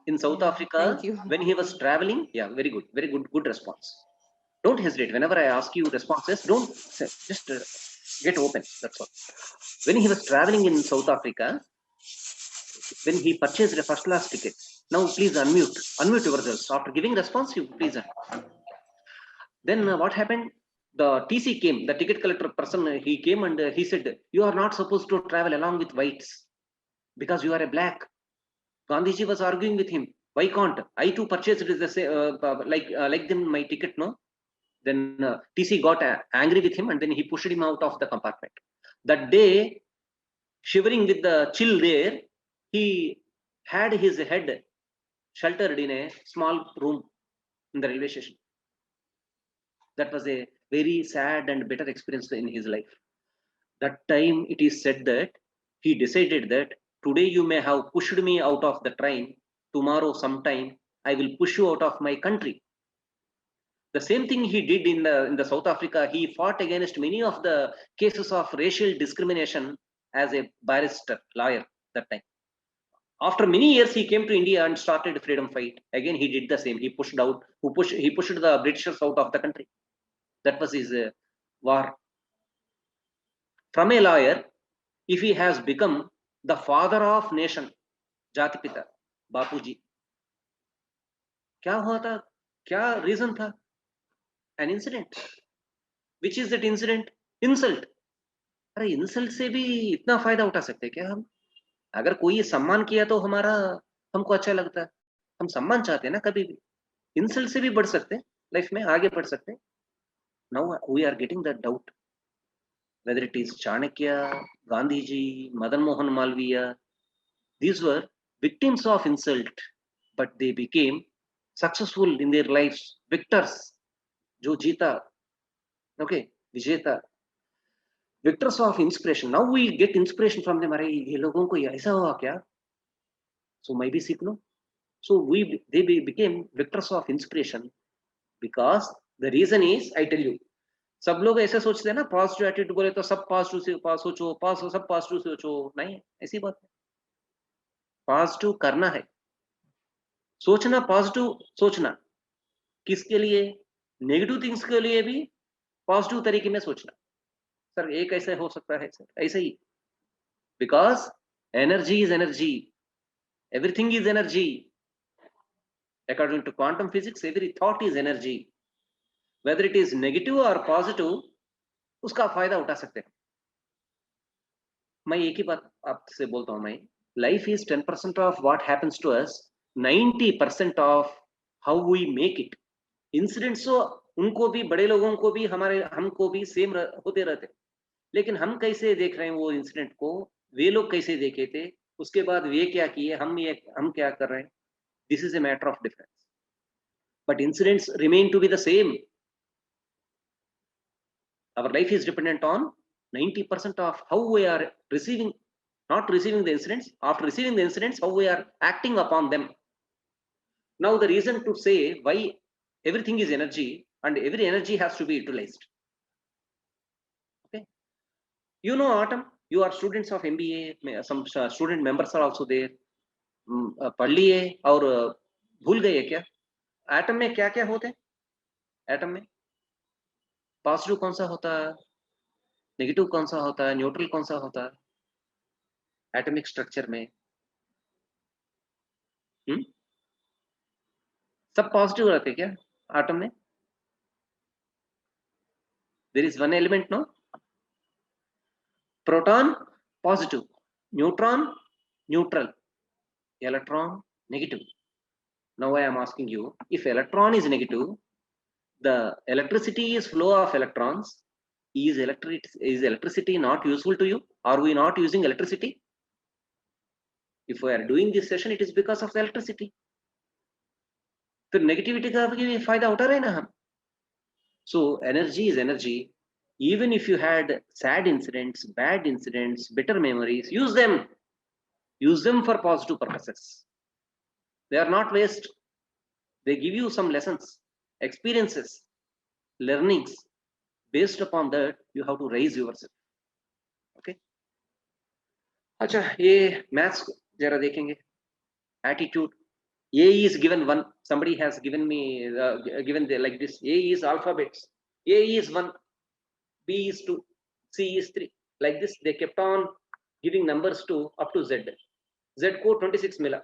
B: In South Africa, when he was traveling, very good response. Don't hesitate. Whenever I ask you responses, don't just get open. That's all. When he was traveling in South Africa, when he purchased a first class ticket, now please unmute yourselves. After giving response, you please. Then what happened? The TC came, the ticket collector person. He came and he said, "You are not supposed to travel along with whites because you are a black." Gandhiji was arguing with him. Why can't I too purchased like them my ticket? No. Then TC got angry with him and then he pushed him out of the compartment. That day, shivering with the chill there, he had his head sheltered in a small room in the railway station. That was a very sad and bitter experience in his life. That time it is said that he decided that today you may have pushed me out of the train, tomorrow sometime I will push you out of my country. The same thing he did in the South Africa. He fought against many of the cases of racial discrimination as a barrister, lawyer that time. After many years, he came to India and started freedom fight. Again, he did the same. He pushed the Britishers out of the country. That was his war. From a lawyer, if he has become the father of nation, Jati Pita, Bapuji, क्या हुआ था? क्या reason था? An incident. Which is that incident? Insult. अरे insult से भी इतना फायदा उठा सकते हैं क्या हम? अगर कोई सम्मान किया तो हमको अच्छा लगता है. हम सम्मान चाहते हैं ना कभी भी. Insult से भी बढ़ सकते हैं. लाइफ में आगे बढ़ सकते हैं. Now we are getting the doubt. whether it is Chanakya, Gandhiji, Madan Mohan Malviya, these were victims of insult, but they became successful in their lives, victors, jo jeeta, okay, vijeta, victors of inspiration. Now we get inspiration from them. अरे ये लोगों को ऐसा हुआ क्या? So maybe सीख लो. So they became victors of inspiration because the reason is, I tell you, सब लोग ऐसे सोचते हैं ना, पॉजिटिव एटीट्यूड बोले तो सब पॉजिटिव से सोचो, सब पॉजिटिव से सोचो. नहीं, ऐसी बात है. पॉजिटिव करना है, सोचना पॉजिटिव सोचना. किसके लिए? नेगेटिव थिंग्स के लिए भी पॉजिटिव तरीके में सोचना. सर एक ऐसे हो सकता है सर, ऐसे ही, because energy is energy, everything is energy. According to quantum physics, every thought is energy. Whether it is negative और पॉजिटिव, उसका फायदा उठा सकते हैं. मैं एक ही बात आपसे बोलता हूं, मैं life is 10% of what happens to us, 90% of how we make it. Incidents उनको भी, बड़े लोगों को भी, हमको भी सेम होते रहते, लेकिन हम कैसे देख रहे हैं वो इंसिडेंट को, वे लोग कैसे देखे थे, उसके बाद वे क्या किए, हम क्या कर रहे हैं. This is a matter of difference, but incidents remain to be the same. Our life is dependent on 90% of how we are receiving, not receiving the incidents. After receiving the incidents, how we are acting upon them. Now the reason to say why everything is energy and every energy has to be utilized. Okay, you know, Autumn, you are students of MBA, some student members are also there. पढ़ लिए और भूल गए क्या? Atom में क्या क्या होते हैं? एटम में पॉजिटिव कौन सा होता है, नेगेटिव कौन सा होता है, न्यूट्रल कौन सा होता है एटॉमिक स्ट्रक्चर में? सब पॉजिटिव रहते क्या एटम में? There is one element, no? Proton positive, neutron neutral, electron negative. Now I am asking you, if electron is negative, the electricity is flow of electrons. Is electricity not useful to you? Are we not using electricity? If we are doing this session, it is because of the electricity. तो negativity का भी फायदा उठा रहे ना हम. So energy is energy. Even if you had sad incidents, bad incidents, bitter memories, use them. Use them for positive purposes. They are not waste. They give you some lessons, experiences, learnings. Based upon that, you have to raise yourself. Okay. अच्छा, ये maths जरा देखेंगे. Attitude. A is given 1. Somebody has given me like this. A is alphabets. A is 1, B is 2, C is 3. Like this, they kept on giving numbers to up to Z. Z को 26 मिला.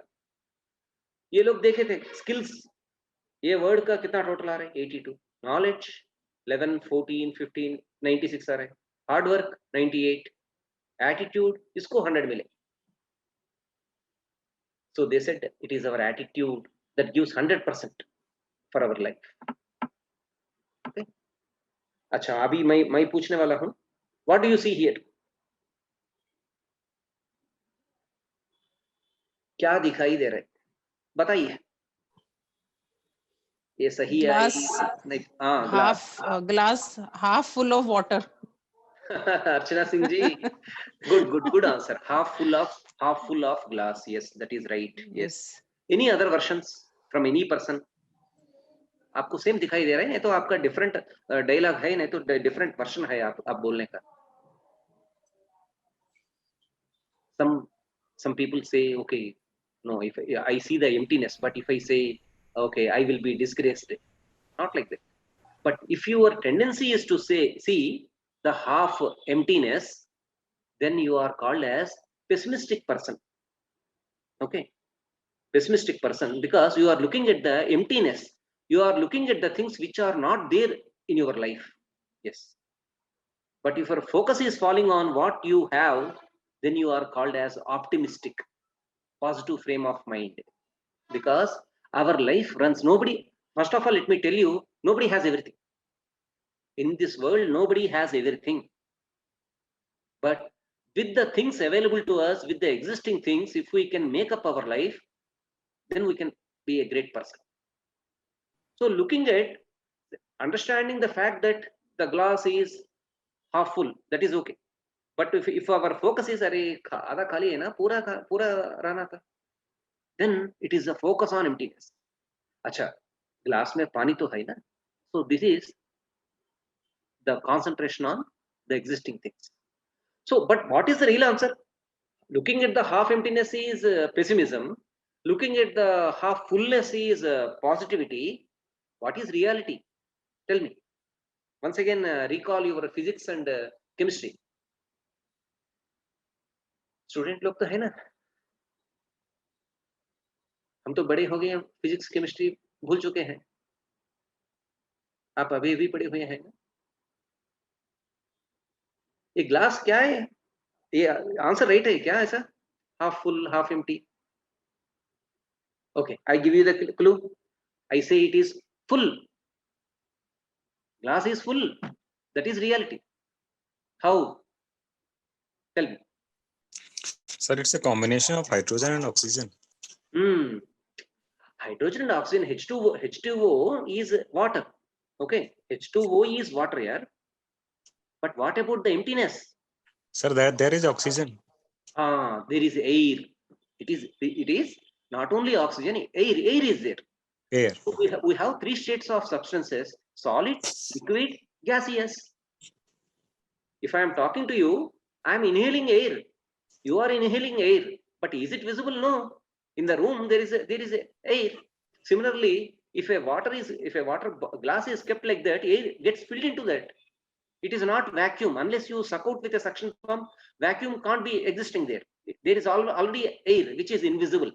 B: ये लोग देखे थे skills. ये word का कितना total आ रहा है? 82. नॉलेज 11, 14, 15, 96 आ रहा है. Hard work 98. एटीट्यूड इसको 100 मिले. So they said it is our attitude that gives 100% for our life. Okay. अच्छा, अभी मैं पूछने वाला हूं. What do you see here? क्या दिखाई दे रहा है? बताइए. ये सही है? नहीं, हाँ,
F: glass half full of water.
B: Archana Singh ji, good answer. Half full of glass. Yes, that is right. Yes. Any other versions from any person? आपको सेम दिखाई दे रहा है? नहीं तो आपका डिफरेंट डायलॉग है, नहीं तो डिफरेंट वर्जन है आप बोलने का. Some people say, okay, no, if I see the emptiness, but if I say, okay, I will be disgraced. Not like that. But if your tendency is to see the half emptiness, then you are called as pessimistic person. Okay, pessimistic person, because you are looking at the emptiness. You are looking at the things which are not there in your life. Yes. But if your focus is falling on what you have, then you are called as optimistic, positive frame of mind. Because our life runs, first of all, let me tell you, nobody has everything. In this world, nobody has everything. But with the things available to us, with the existing things, if we can make up our life, then we can be a great person. So looking at, understanding the fact that the glass is half full, that is okay. But if our focus is आधा खाली है ना, पूरा रहना था, then it is a focus on emptiness. अच्छा, glass में पानी तो है ना, so this is the concentration on the existing things. So, but what is the real answer? Looking at the half emptiness is pessimism. Looking at the half fullness is positivity. What is reality? Tell me. Once again, recall your physics and chemistry. Student लोग तो है ना, हम तो बड़े हो गए, physics chemistry भूल चुके हैं. आप अभी भी पढ़े हुए हैं ना. ये ग्लास क्या है? ये आंसर राइट है क्या ऐसा? Half full, half empty. Okay, I give you the clue. I say it is full. Glass is full. That is reality. How? Tell me.
G: Sir, it's a combination of hydrogen and oxygen.
B: Hydrogen and oxygen, H2O is water. Okay, H2O is water here. But what about the emptiness?
G: Sir, there is oxygen.
B: There is air. It is not only oxygen, air is there.
G: Air.
B: So we have three states of substances: solid, liquid, gaseous. If I am talking to you, I am inhaling air. You are inhaling air, but is it visible? No. In the room there is a air. Similarly, if a water glass is kept like that, air gets filled into that. It is not vacuum. Unless you suck out with a suction pump, vacuum can't be existing there. There is already air which is invisible.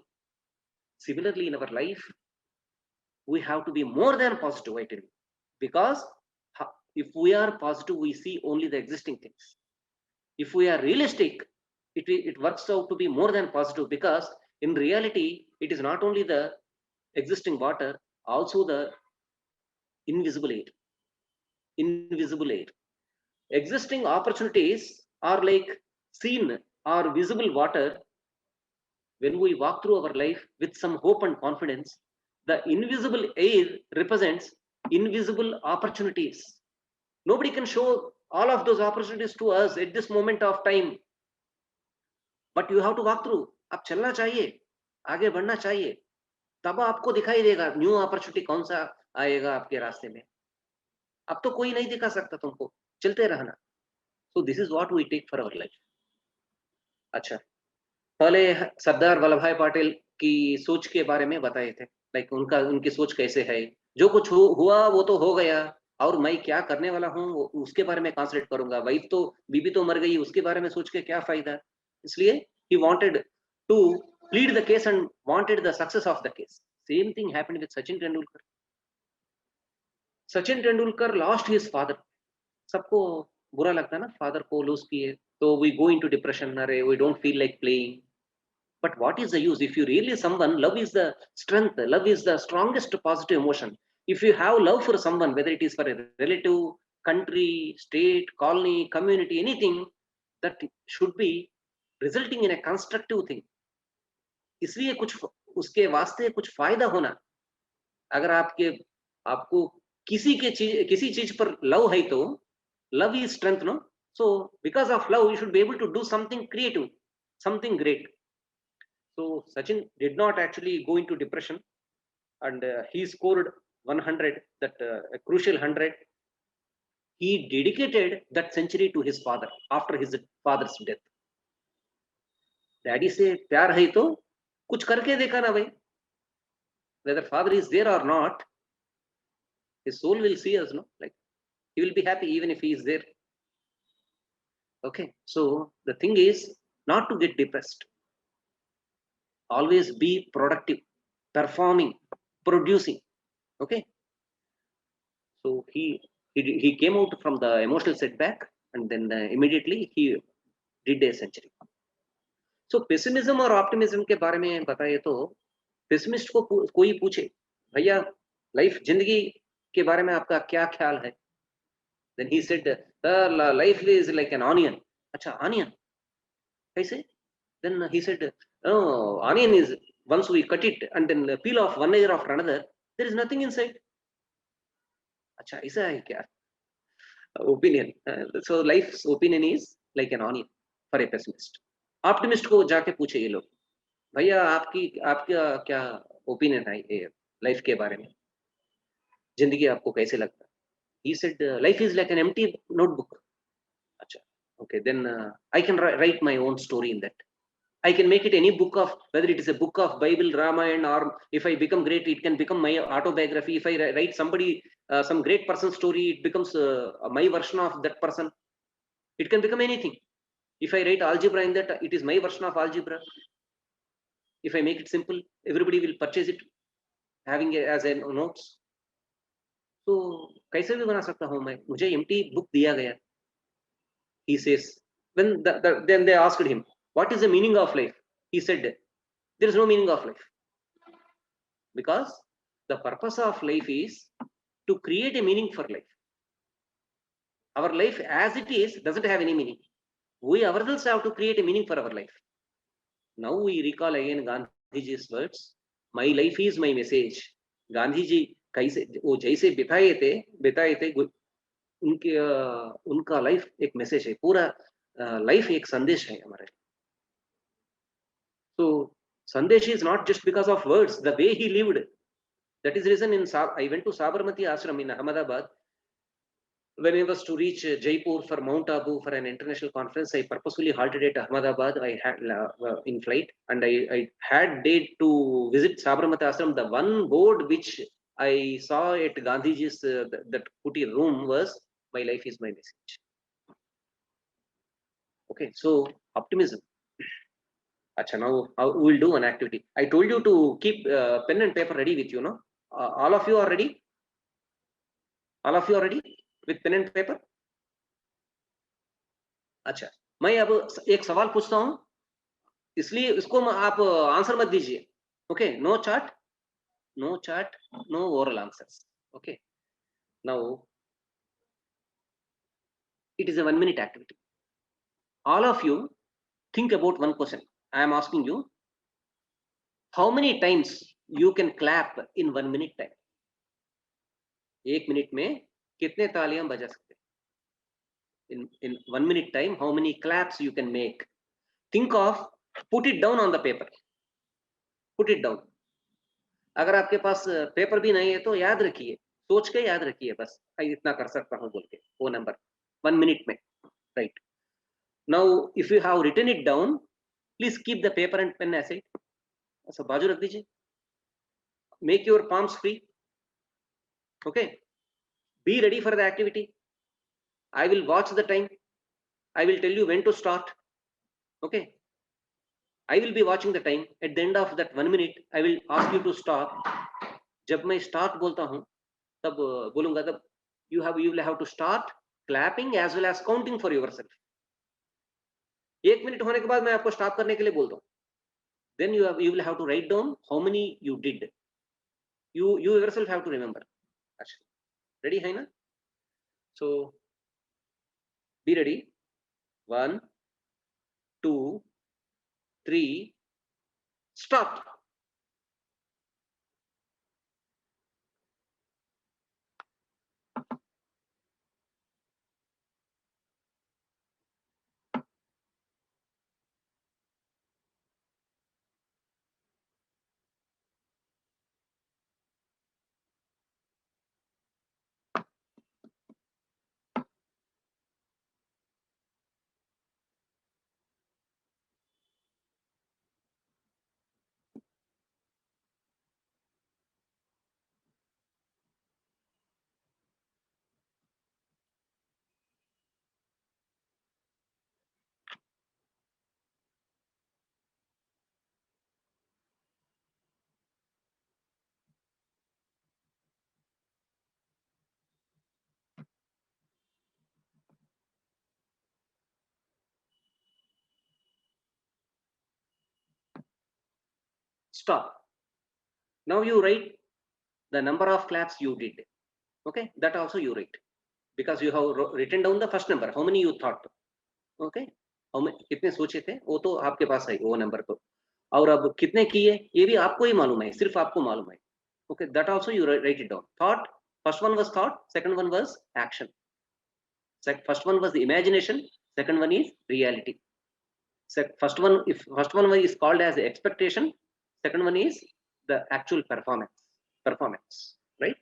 B: Similarly, in our life, we have to be more than positive, I tell you. Because if we are positive, we see only the existing things. If we are realistic, it works out to be more than positive, because in reality, it is not only the existing water, also the invisible air. Invisible air. Existing opportunities are like seen or visible water. When we walk through our life with some hope and confidence, the invisible air represents invisible opportunities. Nobody can show all of those opportunities to us at this moment of time. But you have to walk through. आप चलना चाहिए, आगे बढ़ना चाहिए, तब आपको दिखाई देगा न्यू अपॉर्चुनिटी कौन सा आएगा आपके रास्ते में. अब तो कोई नहीं दिखा सकता तुमको, चलते रहना. So this is what we take for our life. अच्छा, पहले सरदार वल्लभ भाई पटेल की सोच के बारे में बताए थे. लाइक उनकी सोच कैसे है. जो कुछ हुआ वो तो हो गया, और मैं क्या करने वाला हूँ उसके बारे में कॉन्सेंट्रेट करूंगा. वाइफ तो बीबी तो मर गई, उसके बारे में सोच के क्या फायदा. इसलिए he wanted to plead the case and wanted the success of the case. Same thing happened with Sachin Tendulkar. Sachin Tendulkar lost his father. सबको बुरा लगता ना, फादर को लूज किए तो we go into depression. अरे we don't feel like playing. But what is the use? If you really someone, love is the strength. Love is the strongest positive emotion. If you have love for someone, whether it is for a relative, country, state, colony, community, anything, that should be resulting in a constructive thing. इसलिए कुछ उसके वास्ते कुछ फायदा होना. अगर आपको किसी चीज पर लव है तो love is strength, no? So because of love, you should be able to do something creative, something great. So Sachin did not actually go into depression, and he scored 100, that a crucial 100. He dedicated that century to his father after his father's death. Daddy से प्यार है तो कुछ करके देखा ना भाई. Whether father is there or not, his soul will see us, no? Like he will be happy even if he is there. Okay, so the thing is not to get depressed. Always be productive, performing, producing. Okay. So he came out from the emotional setback, and then immediately he did a century. So pessimism और optimism के बारे में बताइए तो pessimist को कोई पूछे, भैया लाइफ जिंदगी के बारे में आपका क्या ख्याल है? Then he said, life is like an onion. Acha, onion. I say. Then he said, oh, onion is, once we cut it and then peel off one layer after another, there is nothing inside. Acha, isa hai kya? Opinion. So life's opinion is like an onion for a pessimist. Optimist को जाके पूछे ये लोग, भैया आपका क्या opinion है ये लाइफ के बारे में, जिंदगी आपको कैसे लगता है? He said, life is like an empty notebook. Acha, okay, then I can write my own story in that. I can make it any book of, whether it is a book of Bible, Ramayana, or if I become great, it can become my autobiography. If I write somebody, some great person's story, it becomes my version of that person. It can become anything. If I write algebra in that, it is my version of algebra. If I make it simple, everybody will purchase it, having it as a notes. So, कैसे भी बना सकता हूँ मैं? मुझे empty book दिया गया. He says, when then they asked him, what is the meaning of life? He said, there is no meaning of life. Because the purpose of life is to create a meaning for life. Our life as it is doesn't have any meaning. We ourselves have to create a meaning for our life. Now we recall again Gandhiji's words, my life is my message. Gandhiji कैसे वो जैसे बिताए थे उनका life एक message है, पूरा life एक संदेश है हमारे लिए. So Sandesh is not just because of words, the way he lived. That is the reason I went to Sabarmati Ashram in Ahmedabad. When I was to reach Jaipur for Mount Abu for an international conference, I purposefully halted at Ahmedabad. I had in flight, and I had dared to visit Sabarmati Ashram. The one board which I saw at Gandhiji's that Kuti room was, my life is my message. Okay, so optimism. Acha, now we will do an activity. I told you to keep pen and paper ready with you, no? All of you are ready? All of you are ready with pen and paper? अच्छा, मैं अब एक सवाल पूछता हूं, इसलिए इसको आप आंसर मत दीजिए. Okay, no chart, no oral answers. Okay, now it is a 1 minute activity. All of you think about one question. I am asking you, how many times you can clap in 1 minute time? 1 minute में कितने तालियां बजा सकते हैं? In 1 minute time, how many claps you can make? Think of, put it down on the paper. Put it down. अगर आपके पास paper भी नहीं है तो याद रखिए, सोच के याद रखिए, बस इतना कर सकता हूँ बोल के वो नंबर 1 minute में, right? Now, if you have written it down, please keep the paper and pen aside. So बाजू रख दीजिए. Make your palms free. Okay. Be ready for the activity. I will watch the time. I will tell you when to start. Okay. I will be watching the time. At the end of that 1 minute, I will ask you to stop. जब मैं start बोलता हूँ, तब बोलूँगा तब you will have to start clapping as well as counting for yourself. 1 minute होने के बाद मैं आपको stop करने के लिए बोलता हूँ. Then you will have to write down how many you did. You yourself have to remember. Ready है ना? So be ready. 1, 2, 3, start. Stop. Now you write the number of claps you did. Okay, that also you write, because you have written down the first number, how many you thought. Okay, हम कितने सोचे थे वो तो आपके पास है वो number तो, और अब कितने किए ये भी आपको ही मालूम है, सिर्फ आपको मालूम है. Okay, that also you write it down. Thought, first one was thought, second one was action. First one was the imagination, second one is reality. First one is called as the expectation, second one is the actual performance, right?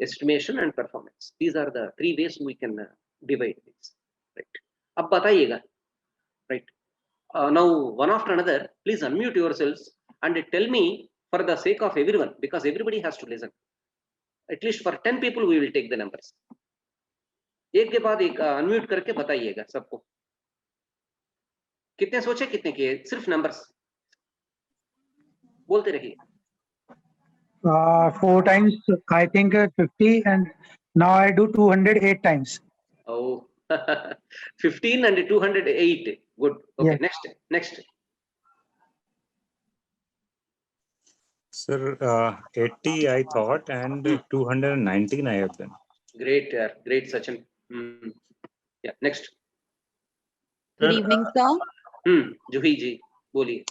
B: Estimation and performance. These are the three ways we can divide this, right? Ab batayega, right? Now one after another, please unmute yourselves and tell me, for the sake of everyone, because everybody has to listen, at least for 10 people we will take the numbers. एक के बाद एक unmute करके बताइएगा सबको, कितने सोचे कितने किए, सिर्फ नंबर्स बोलते रहिए.
H: 4 times, I think 50, and now I do 208 times.
B: Oh, 15 and 208. Good. Okay,
H: Yeah.
B: Next.
G: Sir, 80 I thought and 219 I have done.
B: Great, Sachin. Yeah, next.
I: Good evening, sir.
B: Juhi ji, boliye.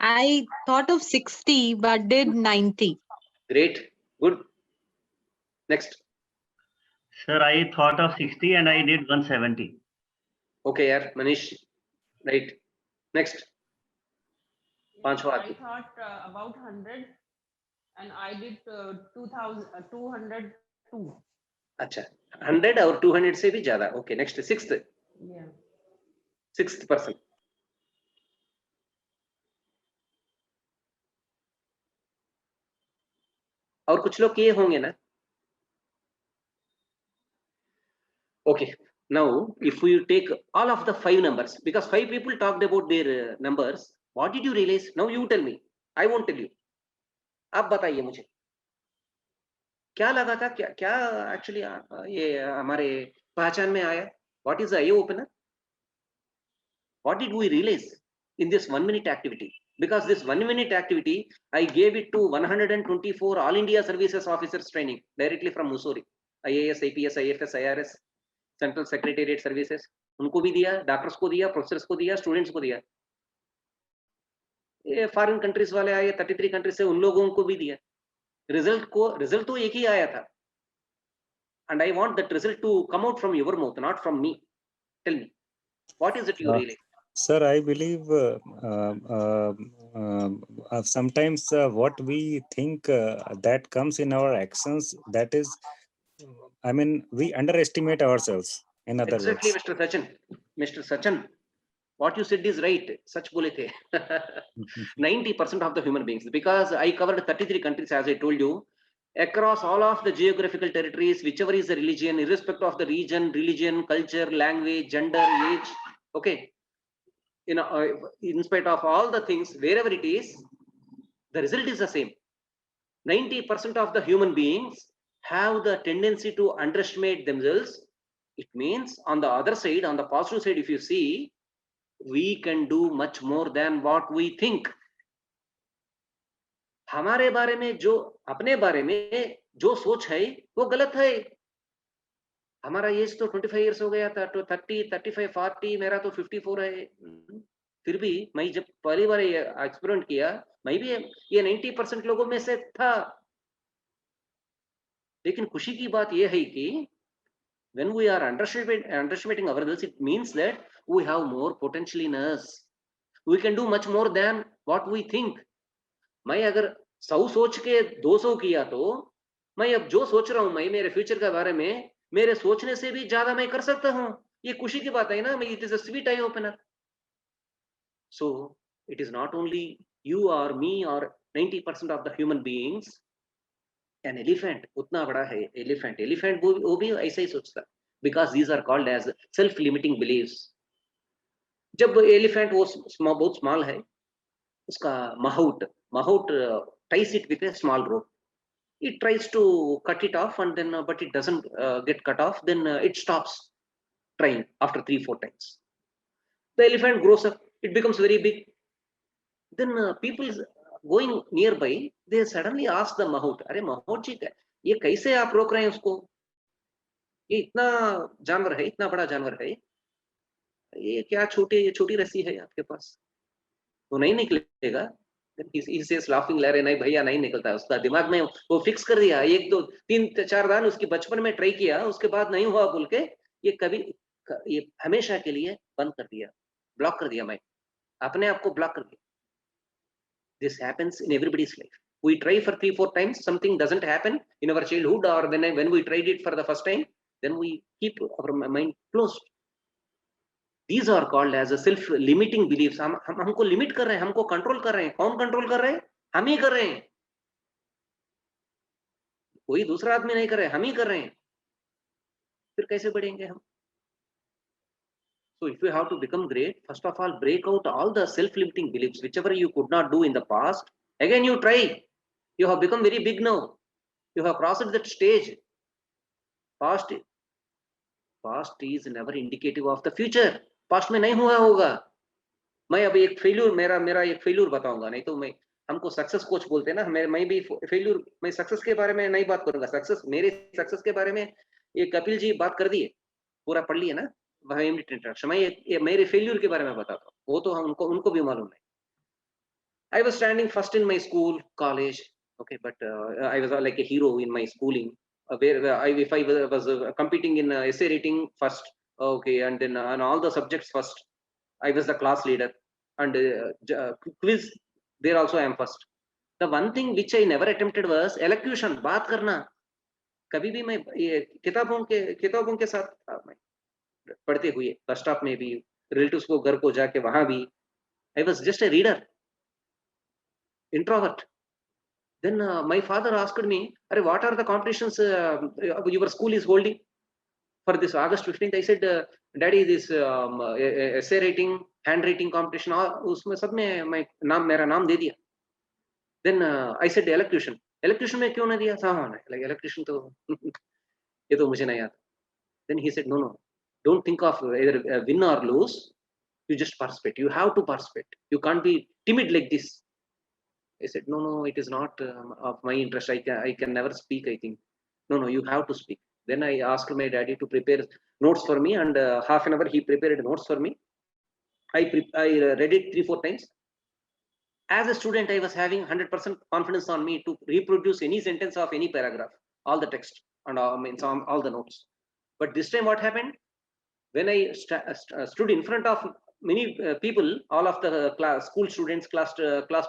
I: I thought of 60 but did 90.
B: Great, good. Next.
E: Sir, I thought of 60 and I did 170.
B: Okay, yaar, Manish. Right. Next.
F: I thought about 100 and I did 202.
B: अच्छा, 100 और 200 से भी ज्यादा. Okay, next. Sixth.
F: Yeah.
B: Sixth person. और कुछ लोग किए होंगे ना? Okay, now if we take all of the 5 numbers, because 5 people talked about their numbers, what did you realize? Now you tell me. I won't tell you. आप बताइए मुझे क्या लगा था, क्या एक्चुअली ये हमारे पहचान में आया. What is the eye opener? What did we realize in this 1 minute activity? Because this 1 minute activity, I gave it to 124 All India Services Officers training directly from Mussoorie. IAS, IPS, IFS, IRS, Central Secretariat Services. उनको भी दिया, doctors को दिया, professors को दिया, students को दिया. ये फॉरेन कंट्रीज वाले आए 33 कंट्रीज से, उन लोगों को भी दिया. रिजल्ट तो एक ही आया था. And I want that result to come out from your mouth, not from me. Tell me, what is it you really?
G: Sir, I believe sometimes what we think that comes in our actions, that is, I mean, we underestimate ourselves. In other
B: Exactly,
G: words.
B: Mr. Sachin, what you said is right. Such bole the. 90% of the human beings, because I covered 33 countries, as I told you, across all of the geographical territories, whichever is the religion, irrespective of the region, religion, culture, language, gender, age, okay, in spite of all the things, wherever it is, the result is the same. 90% of the human beings have the tendency to underestimate themselves. It means on the other side, on the positive side, if you see, we can do much more than what we think. हमारे बारे में जो, अपने बारे में जो सोच है वो गलत है. हमारा एज तो 25 इयर्स हो गया था, तो 30, 35, 40, मेरा तो 54 है. फिर भी मैं जब पहली बार ये एक्सपेरिमेंट किया, मैं भी ये 90% लोगों में से था. लेकिन खुशी की बात यह है कि when we are underestimating ourselves, it means that we have more potential in us. We can do much more than what we think. मैं अगर 100 सोच के 200 किया, तो मैं अब जो सोच रहा हूं, मैं मेरे फ्यूचर के बारे में, मेरे सोचने से भी ज्यादा मैं कर सकता हूं. ये खुशी की बात है ना. It is a sweet eye opener. So it is not only you or me or 90% of the human beings. An elephant, उतना बड़ा है elephant वो भी ऐसा ही सोचता, because these are called as self-limiting beliefs. जब elephant वो बहुत small है, उसका mahout ties it with a small rope. It tries to cut it off, and then but it doesn't get cut off. Then it stops trying after 3-4 times. The elephant grows up, it becomes very big. Then people going nearby, they suddenly ask the mahout, अरे mahout जी, ये कैसे आप रोक रहे हैं उसको? ये इतना जानवर है, इतना बड़ा जानवर है. ये क्या ये छोटी रस्सी है आपके पास, वो नहीं निकलेगा। He says laughing, ला रहे नहीं भैया नहीं निकलता है। उसका दिमाग में वो फिक्स कर दिया, 1 2 3 4 दान उसकी बचपन में ट्राई किया, उसके बाद नहीं हुआ बोल के ये हमेशा के लिए बंद कर दिया, ब्लॉक कर दिया, मैं अपने आप को ब्लॉक कर दिया। This happens in everybody's life. We try for 3 4 times, something doesn't happen in our childhood, or when we tried it for the first time, then we keep our mind closed. These are called as a self limiting beliefs. हमको limit कर रहे हैं, हमको control कर रहे हैं। कौन control कर रहे हैं? हम ही कर रहे हैं, कोई दूसरा आदमी नहीं कर रहे हैं, हम ही कर रहे हैं। फिर कैसे बढ़ेंगे हम? So if you have to become great, first of all, break out all the self-limiting beliefs, whichever you could not do in the past. Again, you try. You have become very big now. You have crossed that stage. Past is never indicative of the future. Past में नहीं हुआ होगा। मैं अभी एक failure, मेरा एक failure बताऊंगा, नहीं तो हमको सक्सेस कोच बोलते हैं ना, मैं भी फेल्यूर, मैं सक्सेस के बारे में नहीं बात करूंगा। मेरे सक्सेस के बारे में ये कपिल जी बात कर दिए, पूरा पढ़ लिए ना, मैं मेरे फेल्यूर के बारे में बताता हूँ, वो तो उनको भी मालूम है। I was standing first in my school, college, okay, but I was like a hero in my schooling. If I was competing in essay writing first, okay, and then on all the subjects first, I was the class leader, and quiz there also I am first. The one thing which I never attempted was elocution, बात करना। कभी भी मैं ये किताबों के साथ पढ़ते हुए बस स्टॉप में भी, रिलेटिव्स को घर को जाके वहां भी, I was just a reader, introvert. Then my father asked me, what are the competitions your school is holding for this August 15th? I said, Daddy, this essay writing, handwriting competition, उसमें सब में मेरा नाम दे दिया. Then I said elocution. Elocution में क्यों ना दिया? like elocution तो ये तो मुझे नहीं आता. Then he said, no, don't think of either win or lose. You just participate. You have to participate. You can't be timid like this. I said, no, it is not of my interest. I can never speak, I think. No, you have to speak. Then I asked my daddy to prepare notes for me, and half an hour he prepared notes for me. I read it 3 4 times. As a student, I was having 100% confidence on me to reproduce any sentence of any paragraph, all the text and all the notes. But this time what happened? When I stood in front of many people, all of the school students, class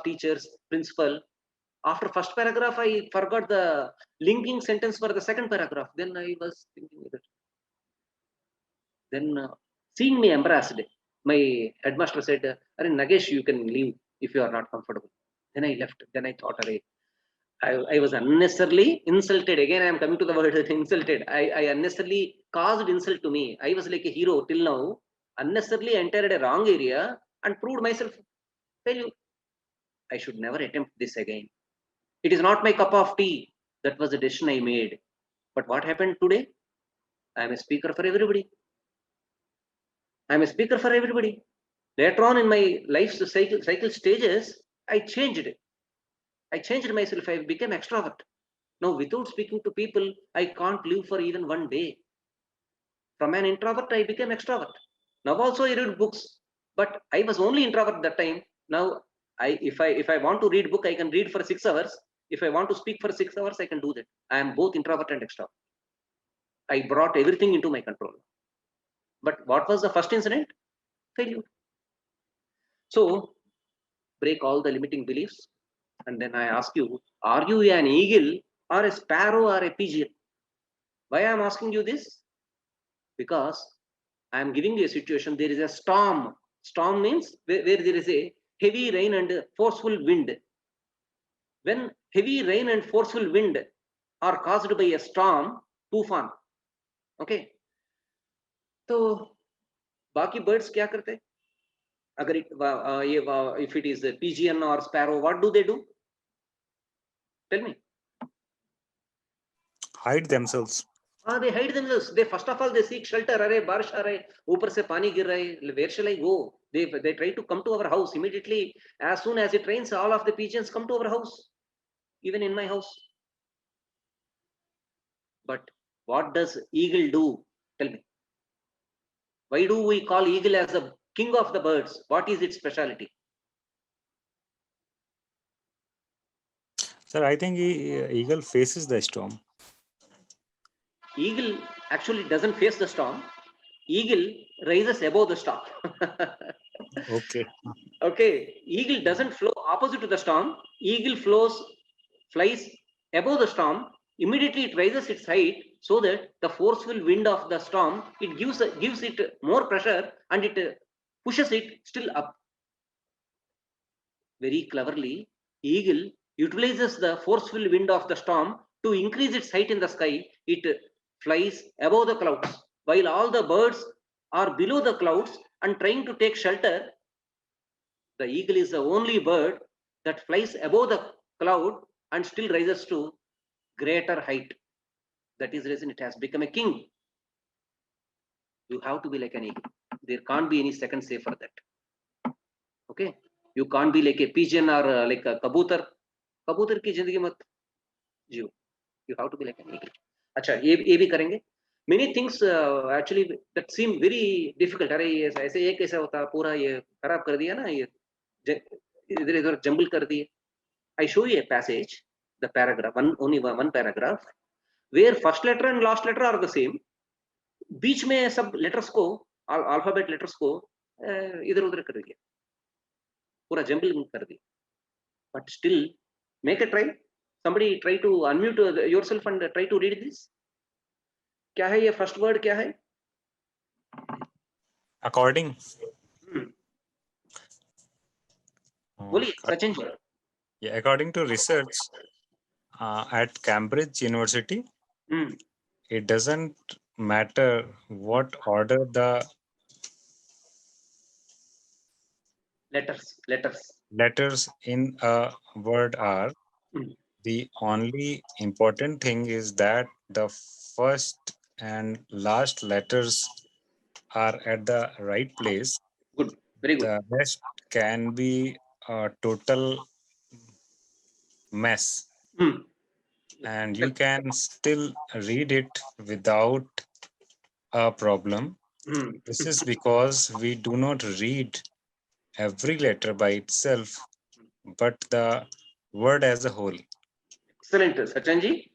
B: teachers, principal, after first paragraph, I forgot the linking sentence for the second paragraph. Then I was thinking of it. Then seeing me embarrassed, my headmaster said, Nagesh, you can leave if you are not comfortable. Then I left. Then I thought, I was unnecessarily insulted. Again, I am coming to the word insulted. I unnecessarily caused insult to me. I was like a hero till now, unnecessarily entered a wrong area and proved myself failure. I should never attempt this again. It is not my cup of tea. That was the decision I made. But what happened today? I am a speaker for everybody. I am a speaker for everybody. Later on in my life's cycle stages, I changed it. I changed myself. I became extrovert. Now, without speaking to people, I can't live for even one day. From an introvert, I became extrovert. Now also I read books, but I was only introvert that time. Now, if I want to read book, I can read for 6 hours. If I want to speak for 6 hours, I can do that. I am both introvert and extrovert. I brought everything into my control. But what was the first incident? Failure. So, break all the limiting beliefs. And then I ask you, are you an eagle or a sparrow or a pigeon? Why I am asking you this? Because I am giving you a situation. There is a storm. Storm means where there is a heavy rain and forceful wind. When heavy rain and forceful wind are caused by a storm, tufan. Okay. So, बाकी birds क्या करते? अगर if it is a pigeon or sparrow, what do they do? Tell me.
G: Hide themselves.
B: They hide themselves. They first of all they seek shelter. अरे बारिश आ रही, ऊपर से पानी गिर रहा है. Where shall I go? They try to come to our house immediately. As soon as it rains, all of the pigeons come to our house, even in my house. But what does eagle do? Tell me. Why do we call eagle as the king of the birds? What is its speciality?
G: Sir, I think eagle faces the storm.
B: Eagle actually doesn't face the storm. Eagle rises above the storm.
G: Okay.
B: Okay, eagle doesn't flow opposite to the storm. Eagle flies above the storm. Immediately it raises its height so that the forceful wind of the storm, it gives it more pressure and it pushes it still up. Very cleverly, eagle utilizes the forceful wind of the storm to increase its height in the sky. It flies above the clouds while all the birds are below the clouds and trying to take shelter. The eagle is the only bird that flies above the cloud and still rises to greater height. That is the reason it has become a king. You have to be like an eagle. There can't be any second say for that. Okay, you can't be like a pigeon or like a kabutar. Kabutar की जिंदगी मत जियो. You have to be like an eagle. अच्छा, ये भी करेंगे. Many things actually that seem very difficult. अरे ये ऐसे ये कैसा होता, पूरा ये खराब कर दिया ना, ये इधर इधर जंबल कर दिए. I show you a passage, the paragraph, only one paragraph, where first letter and last letter are the same. बीच में सब letters को, alphabet letters को इधर उधर कर दिया, पूरा जंबल कर दिया. But still, make a try. Somebody try to unmute yourself and try to read this. क्या है ये first word क्या है?
G: According.
B: बोलिए Sachin ji.
G: Yeah, according to research at Cambridge University, it doesn't matter what order the letters in a word are. The only important thing is that the first and last letters are at the right place.
B: Good, very good.
G: The rest can be a total mess. And you can still read it without a problem. This is because we do not read every letter by itself, but the word as a whole.
B: Excellent, Sachanji.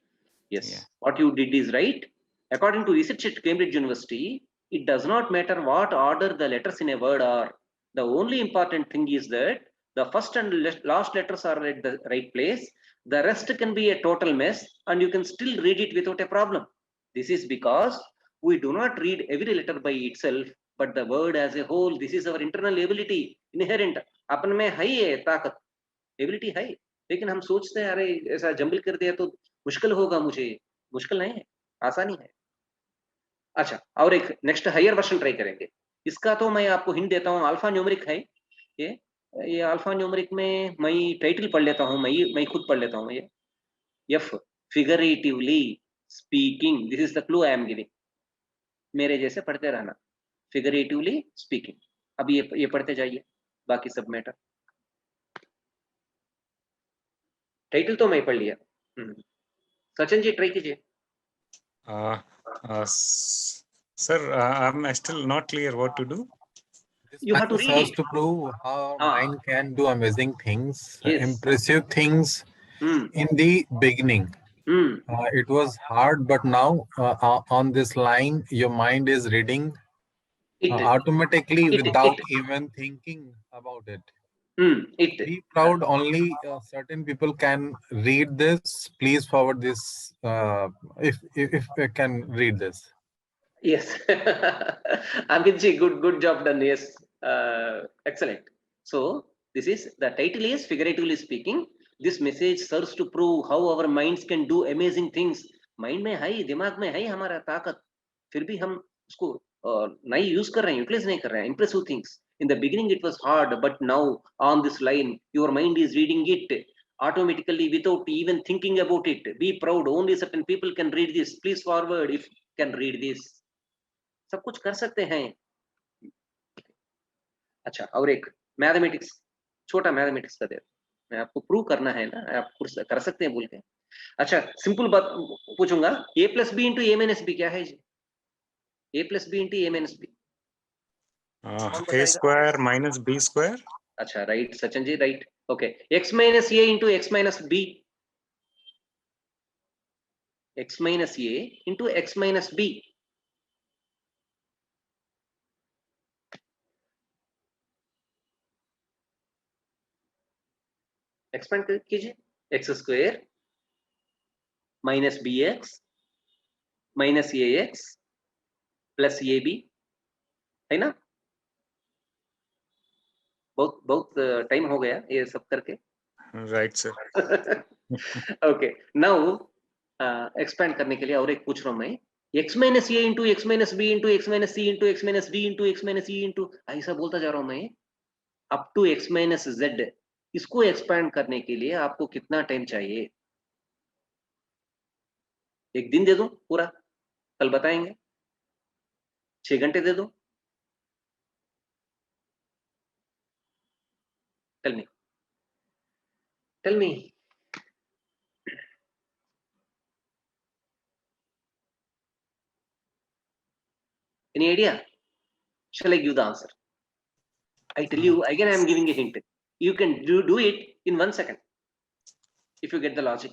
B: Yes, yeah. What you did is right. According to research at Cambridge University, it does not matter what order the letters in a word are. The only important thing is that the first and last letters are at the right place. The rest can be a total mess and you can still read it without a problem. This is because we do not read every letter by itself, but the word as a whole. This is our internal ability, inherent. अपन में है ये ताकत, ability है. लेकिन हम सोचते हैं अरे ऐसा जंबल कर दिया तो मुश्किल होगा मुझे. मुश्किल नहीं है, आसानी है. अच्छा, और एक नेक्स्ट हायर वर्जन ट्राई करेंगे. इसका तो मैं आपको हिंट देता हूँ, अल्फा न्यूमेरिक है ये अल्फा न्यूमेरिक में मैं टाइटल पढ़ लेता हूँ, मैं खुद पढ़ लेता हूँ. ये F figuratively speaking, this is the clue I am giving. मेरे जैसे पढ़ते रहना, figuratively speaking. अब ये पढ़ते जाइए, बाकी सब मैटर. टाइटल तो मैं पढ़ लिया. सचिन जी ट्राई कीजिए.
G: Sir, I'm still not clear what to do.
C: You have to read it. To prove how mind can do amazing things, impressive things in the beginning. It was hard, but now on this line, your mind is reading automatically without even thinking about it. Be proud, only certain people can read this. Please forward this if I can read this.
B: Yes, Amitji, good job done. Yes, excellent. So this is the title is figuratively speaking. This message serves to prove how our minds can do amazing things. Mind में है, दिमाग में है हमारा ताकत, फिर भी हम उसको नहीं यूज कर रहे हैं, यूटिलाइज नहीं कर रहे हैं. Impressive things. In the beginning it was hard, but now on this line, your mind is reading it automatically without even thinking about it. Be proud. Only certain people can read this. Please forward if can read this. सब कुछ कर सकते हैं. अच्छा, और एक mathematics, छोटा mathematics का दे, मैं आपको प्रूव करना है ना, आप कर सकते हैं बोल के. अच्छा, सिंपल बात पूछूंगा, a plus b into a minus b क्या है जी? a plus b into a minus b.
G: A square minus B square.
B: अच्छा, right, Sachin ji, right. Okay, x minus a into x minus b. X minus a into x minus b. Expand कीजिए. X square minus bx minus ax plus ab, है ना? बहुत time हो गया ये सब करके.
G: Right, sir.
B: Okay, now expand करने के लिए और एक पूछ रहा हूँ मैं. x minus a into x minus b into x minus c into x minus d into x minus e into ऐसा बोलता जा रहा हूँ मैं. up to x minus z, इसको एक्सपैंड करने के लिए आपको कितना टाइम चाहिए? एक दिन दे दूं पूरा, कल बताएंगे. 6 घंटे दे दूं? Tell me. Tell me. Any idea? Shall I give the answer? I tell you again, I am giving a hint. You can do it in 1 second. If you get the logic.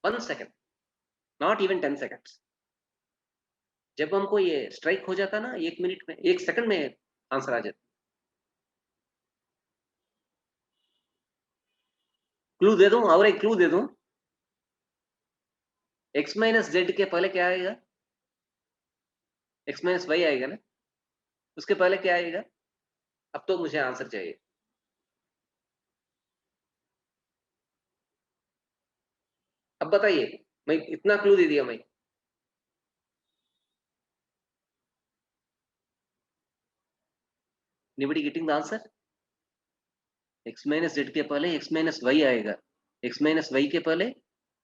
B: 1 second. Not even 10 seconds. जब हमको ये strike हो जाता ना 1 minute में, 1 second में answer आ जाता. Clue दे दूं, और एक क्लू दे दूं. x माइनस जेड के पहले क्या आएगा? x माइनस वाई आएगा ना. उसके पहले क्या आएगा? अब तो मुझे आंसर चाहिए. अब बताइए. मैं इतना क्लू दे दिया मैं. Anybody getting the answer? x minus z के पहले x minus y आएगा. x minus y के पहले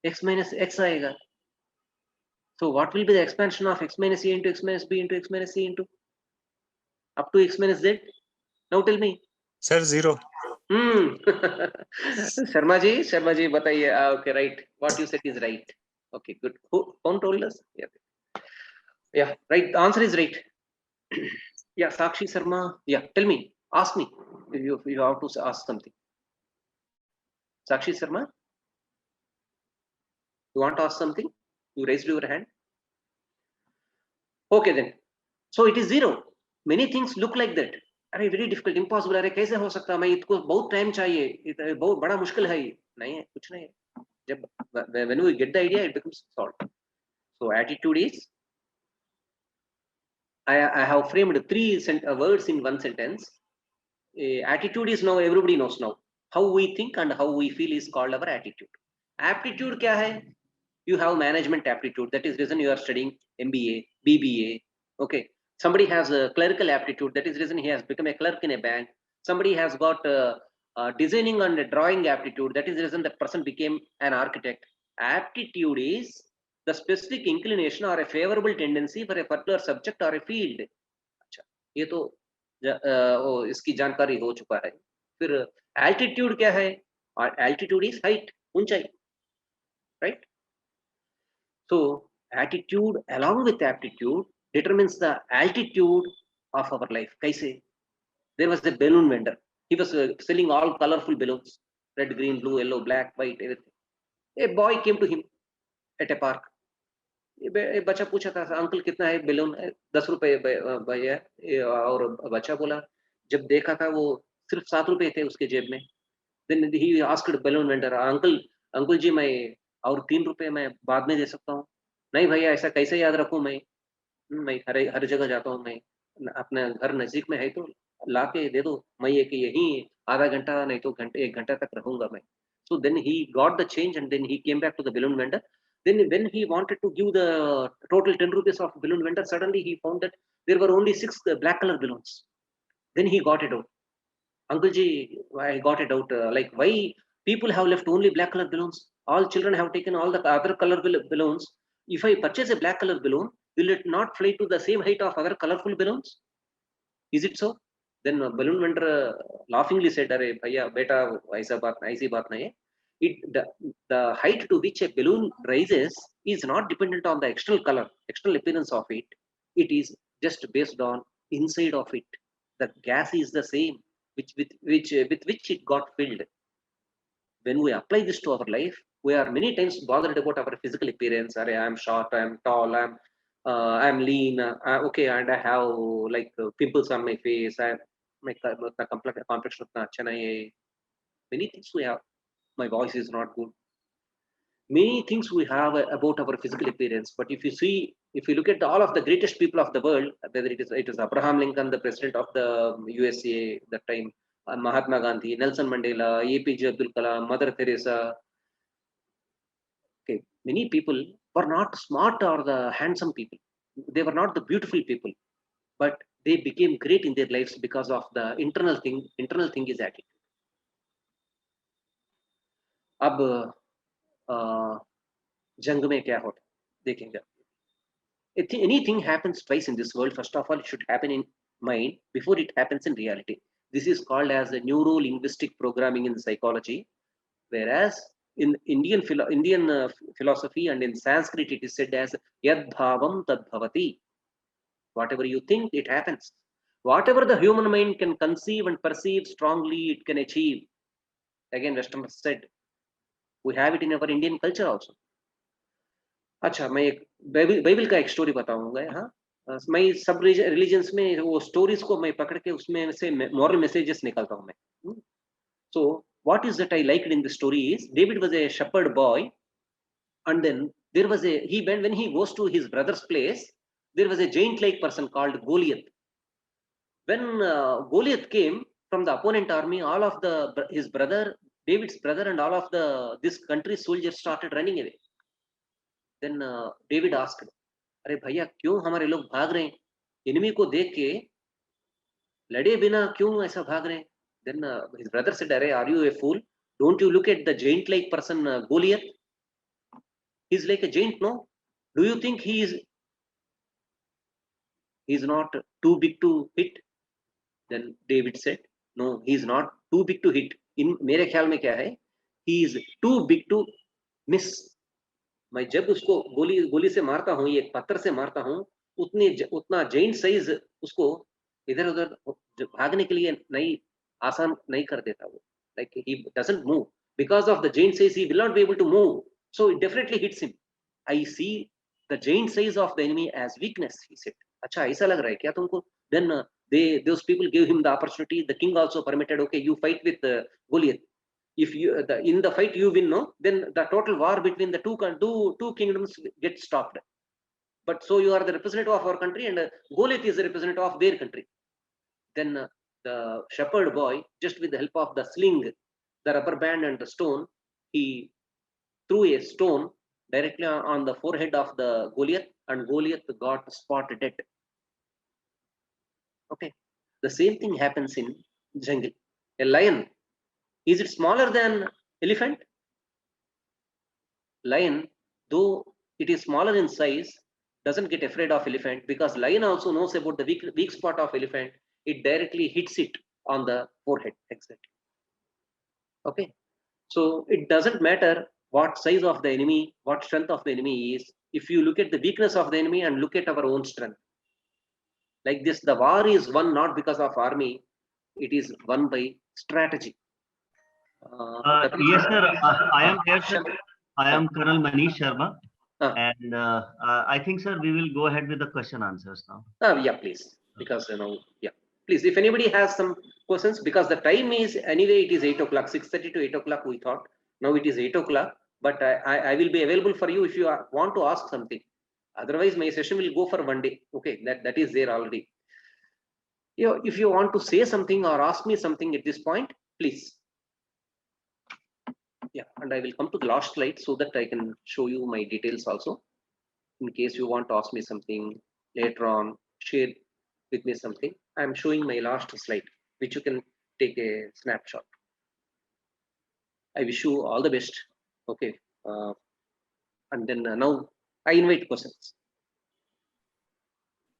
B: x minus x आएगा. So what will be the expansion of x minus a into x minus b into x minus c into up to x minus z? Now tell me.
G: Sir, 0.
B: Sharma ji बताइए. Okay, right. What you said is right. Okay, good. Who told us? Yeah, right. The answer is right. Yeah, Sakshi Sharma. Yeah, tell me. Ask me if you have to ask something. Sakshi Sharma, you want to ask something? You raised your hand. Okay then. So it is 0. Many things look like that. अरे very difficult, impossible. अरे कैसे हो सकता है? मैं इसको बहुत time चाहिए. बहुत बड़ा मुश्किल है. नहीं है, कुछ नहीं है. जब when we get the idea, it becomes solved. So attitude is. I have framed 3 words in one sentence. Attitude is now everybody knows now. How we think and how we feel is called our attitude. Aptitude क्या है? You have management aptitude. That is reason you are studying MBA, BBA. Okay. Somebody has a clerical aptitude. That is reason he has become a clerk in a bank. Somebody has got designing and drawing aptitude. That is the reason that person became an architect. Aptitude is the specific inclination or a favorable tendency for a particular subject or a field. अच्छा, ये तो इसकी जानकारी हो चुका है. फिर altitude क्या है? Altitude is height, ऊंचाई, right? So attitude along with aptitude determines the altitude of our life. Kaise? There was a balloon vendor. He was selling all colorful balloons, red, green, blue, yellow, black, white, everything. A boy came to him at a park. बच्चा पूछा था, uncle कितना है balloon? 10 रुपए भैया. और बच्चा बोला, जब देखा था वो सिर्फ 7 रुपए थे उसके जेब में. Then he asked balloon vendor, uncle ji मैं और 3 रुपए मैं बाद में दे सकता हूँ? नहीं भैया, ऐसा कैसे याद रखूं मैं हर जगह जाता हूँ. मैं अपने घर नजदीक में है तो ला के दे दो. मैं ये कि यही आधा घंटा नहीं तो 1 घंटा तक रहूंगा मैं. So then he got the change and then he came back to the balloon vendor. Then when he wanted to give the total 10 rupees of balloon vendor, suddenly he found that there were only 6 black color balloons. Then he got it out. Uncle ji, I got it out. Like why people have left only black color balloons? All children have taken all the other color balloons. If I purchase a black color balloon, will it not fly to the same height of other colorful balloons? Is it so? Then balloon vendor laughingly said, "Arey bhaiya, beta, ऐसी बात नहीं है. The height to which a balloon rises is not dependent on the external color, external appearance of it. It is just based on inside of it. the gas is the same, with which it got filled. When we apply this to our life, we are many times bothered about our physical appearance. I am short, I am tall, I'm lean, okay, and I have like pimples on my face. My complexion many things we have. My voice is not good. Many things we have about our physical appearance. But if you look at all of the greatest people of the world, whether it is Abraham Lincoln, the president of the USA that time, Mahatma Gandhi, Nelson Mandela, APJ Abdul Kalam, Mother Teresa. Okay, many people were not smart or the handsome people. They were not the beautiful people, but they became great in their lives because of the internal thing. Internal thing is attitude. अब जंग में क्या होता देखेंगे. If anything happens twice in this world, first of all, it should happen in mind before it happens in reality. This is called as a neuro-linguistic programming in psychology, whereas in Indian philosophy and in Sanskrit, it is said as yad bhavam tad bhavati. Whatever you think, it happens. Whatever the human mind can conceive and perceive strongly, it can achieve. Again, Westerners said, we have it in our Indian culture also. अच्छा, मैं एक Bible का एक story बताऊंगा. हाँ, मैं सब religions में वो स्टोरीज को मैं पकड़ के उसमें से मॉरल मैसेजेस निकालता हूं मैं. So what is that I liked in the story is David was a shepherd boy, and then there was when he goes to his brother's place, there was a giant-like person called Goliath. When Goliath came from the opponent army, all of his brother, David's brother, and all of this country's soldiers started running away. Then David asked, अरे भैया क्यों हमारे लोग भाग रहे हैं? Enemy को देख के लड़े बिना क्यों ऐसा भाग रहे हैं? Then his brother said, अरे are you a fool? Don't you look at the giant-like person Goliath? He's like a giant, no? Do you think he's not too big to hit? Then David said, no, he's not too big to hit. In मेरे ख्याल में क्या है? He is too big to miss. मैं जब उसको गोली से मारता हूँ, एक पत्थर से मारता हूँ, उतना जेंट साइज उसको इधर उधर भागने के लिए आसान नहीं कर देता वो. Like he doesn't move because of the giant size. He will not be able to move, so it definitely hits him. I see the giant size of the enemy as weakness, he said. अच्छा, ऐसा लग रहा है क्या तुमको? Then those people gave him the opportunity. The king also permitted, okay, you fight with Goliath. If in the fight you win, no, then the total war between the two kingdoms gets stopped. But so you are the representative of our country, and Goliath is the representative of their country. Then the shepherd boy, just with the help of the sling, the rubber band, and the stone, he threw a stone directly on the forehead of the Goliath, and Goliath got spot dead. Okay, the same thing happens in jungle. A lion, is it smaller than elephant? Lion, though it is smaller in size, doesn't get afraid of elephant, because lion also knows about the weak spot of elephant. It directly hits it on the forehead. Exactly. Okay, so it doesn't matter what size of the enemy, what strength of the enemy is. If you look at the weakness of the enemy and look at our own strength, like this, the war is won not because of army, it is won by strategy.
E: Yes, sir. I am here, sir. I am Colonel Manish Sharma, and I think, sir, we will go ahead with the question answers now.
B: Yeah, please, because yeah, please. If anybody has some questions, because the time is anyway, it is 8 o'clock, 6:30 to 8 o'clock. We thought now it is 8 o'clock, but I will be available for you if you want to ask something. Otherwise, my session will go for one day. Okay, that is there already. If you want to say something or ask me something at this point, please. Yeah, and I will come to the last slide so that I can show you my details also. In case you want to ask me something later on, share with me something. I am showing my last slide, which you can take a snapshot. I wish you all the best. Okay, and then now I invite questions.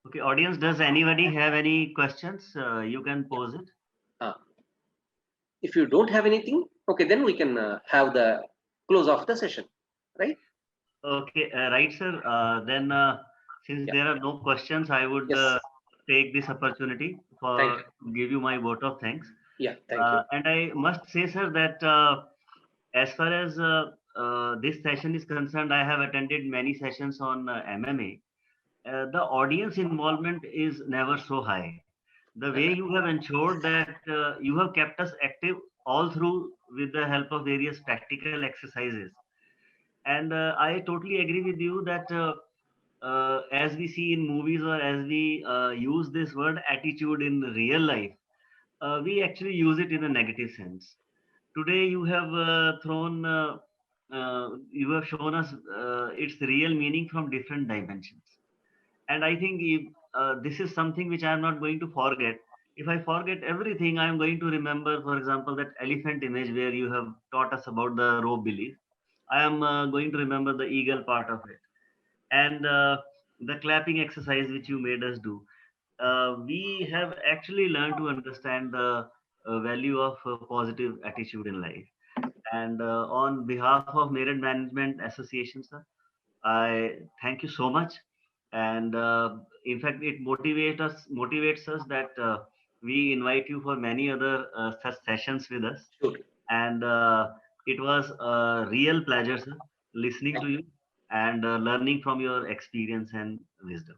E: Okay, audience, does anybody have any questions? You can pose it.
B: If you don't have anything, okay, then we can have the close of the session, right?
E: Okay, right, sir. Then since there are no questions, I would take this opportunity for give you my vote of thanks.
B: Yeah, thank you.
E: And I must say, sir, that as far as this session is concerned, I have attended many sessions on MMA. The audience involvement is never so high. The way you have ensured that you have kept us active all through with the help of various practical exercises. And I totally agree with you that as we see in movies, or as we use this word attitude in real life, we actually use it in a negative sense. Today you have you have shown us its real meaning from different dimensions. And I think this is something which I am not going to forget. If I forget everything, I am going to remember, for example, that elephant image where you have taught us about the rope belief. I am going to remember the eagle part of it. And the clapping exercise which you made us do. We have actually learned to understand the value of positive attitude in life. And on behalf of Merit Management Association, sir, I thank you so much. And in fact, it motivates us that we invite you for many other such sessions with us.
B: Sure.
E: And it was a real pleasure, sir, listening to you and learning from your experience and wisdom.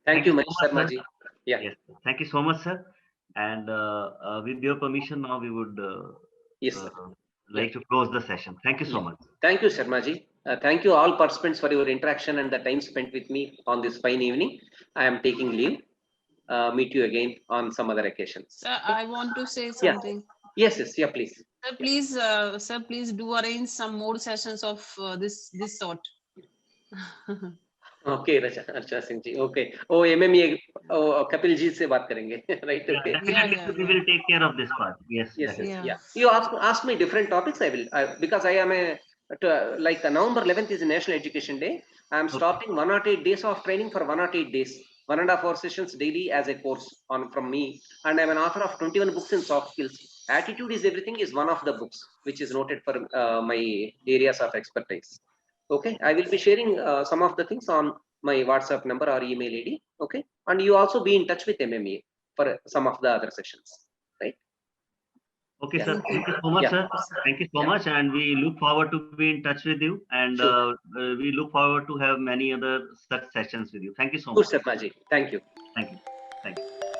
B: Thank you, Manish Sharma ji. Yeah.
E: Yes, thank you so much, sir. And with your permission, now we would like to close the session. Thank you so much.
B: Thank you, Sharma ji. Thank you all participants for your interaction and the time spent with me on this fine evening. I am taking leave. Meet you again on some other occasions.
F: Sir, I want to say something.
B: Yes, yeah, please.
F: Sir, please do arrange some more sessions of this sort.
B: Okay, Archana Singh ji. Okay. Oh, MMA. Oh, Kapil ji se baat karenge. Right. Okay.
E: We will take care of this part. Yes.
B: Yes. Yeah. You ask me different topics. I will because I am like November 11th is National Education Day. I am starting 108 days of training for 108 days. 1.5 hour sessions daily as a course from me, and I'm an author of 21 books in soft skills. Attitude is Everything is one of the books which is noted for my areas of expertise. Okay, I will be sharing some of the things on my WhatsApp number or email ID. Okay, and you also be in touch with MMA for some of the other sessions, right?
E: Okay, sir. Thank you so much, sir. Thank you so much, and we look forward to be in touch with you, and we look forward to have many other such sessions with you. Thank you so much.
B: Good, Sharma ji. Thank you.
E: Thank you. Thank you.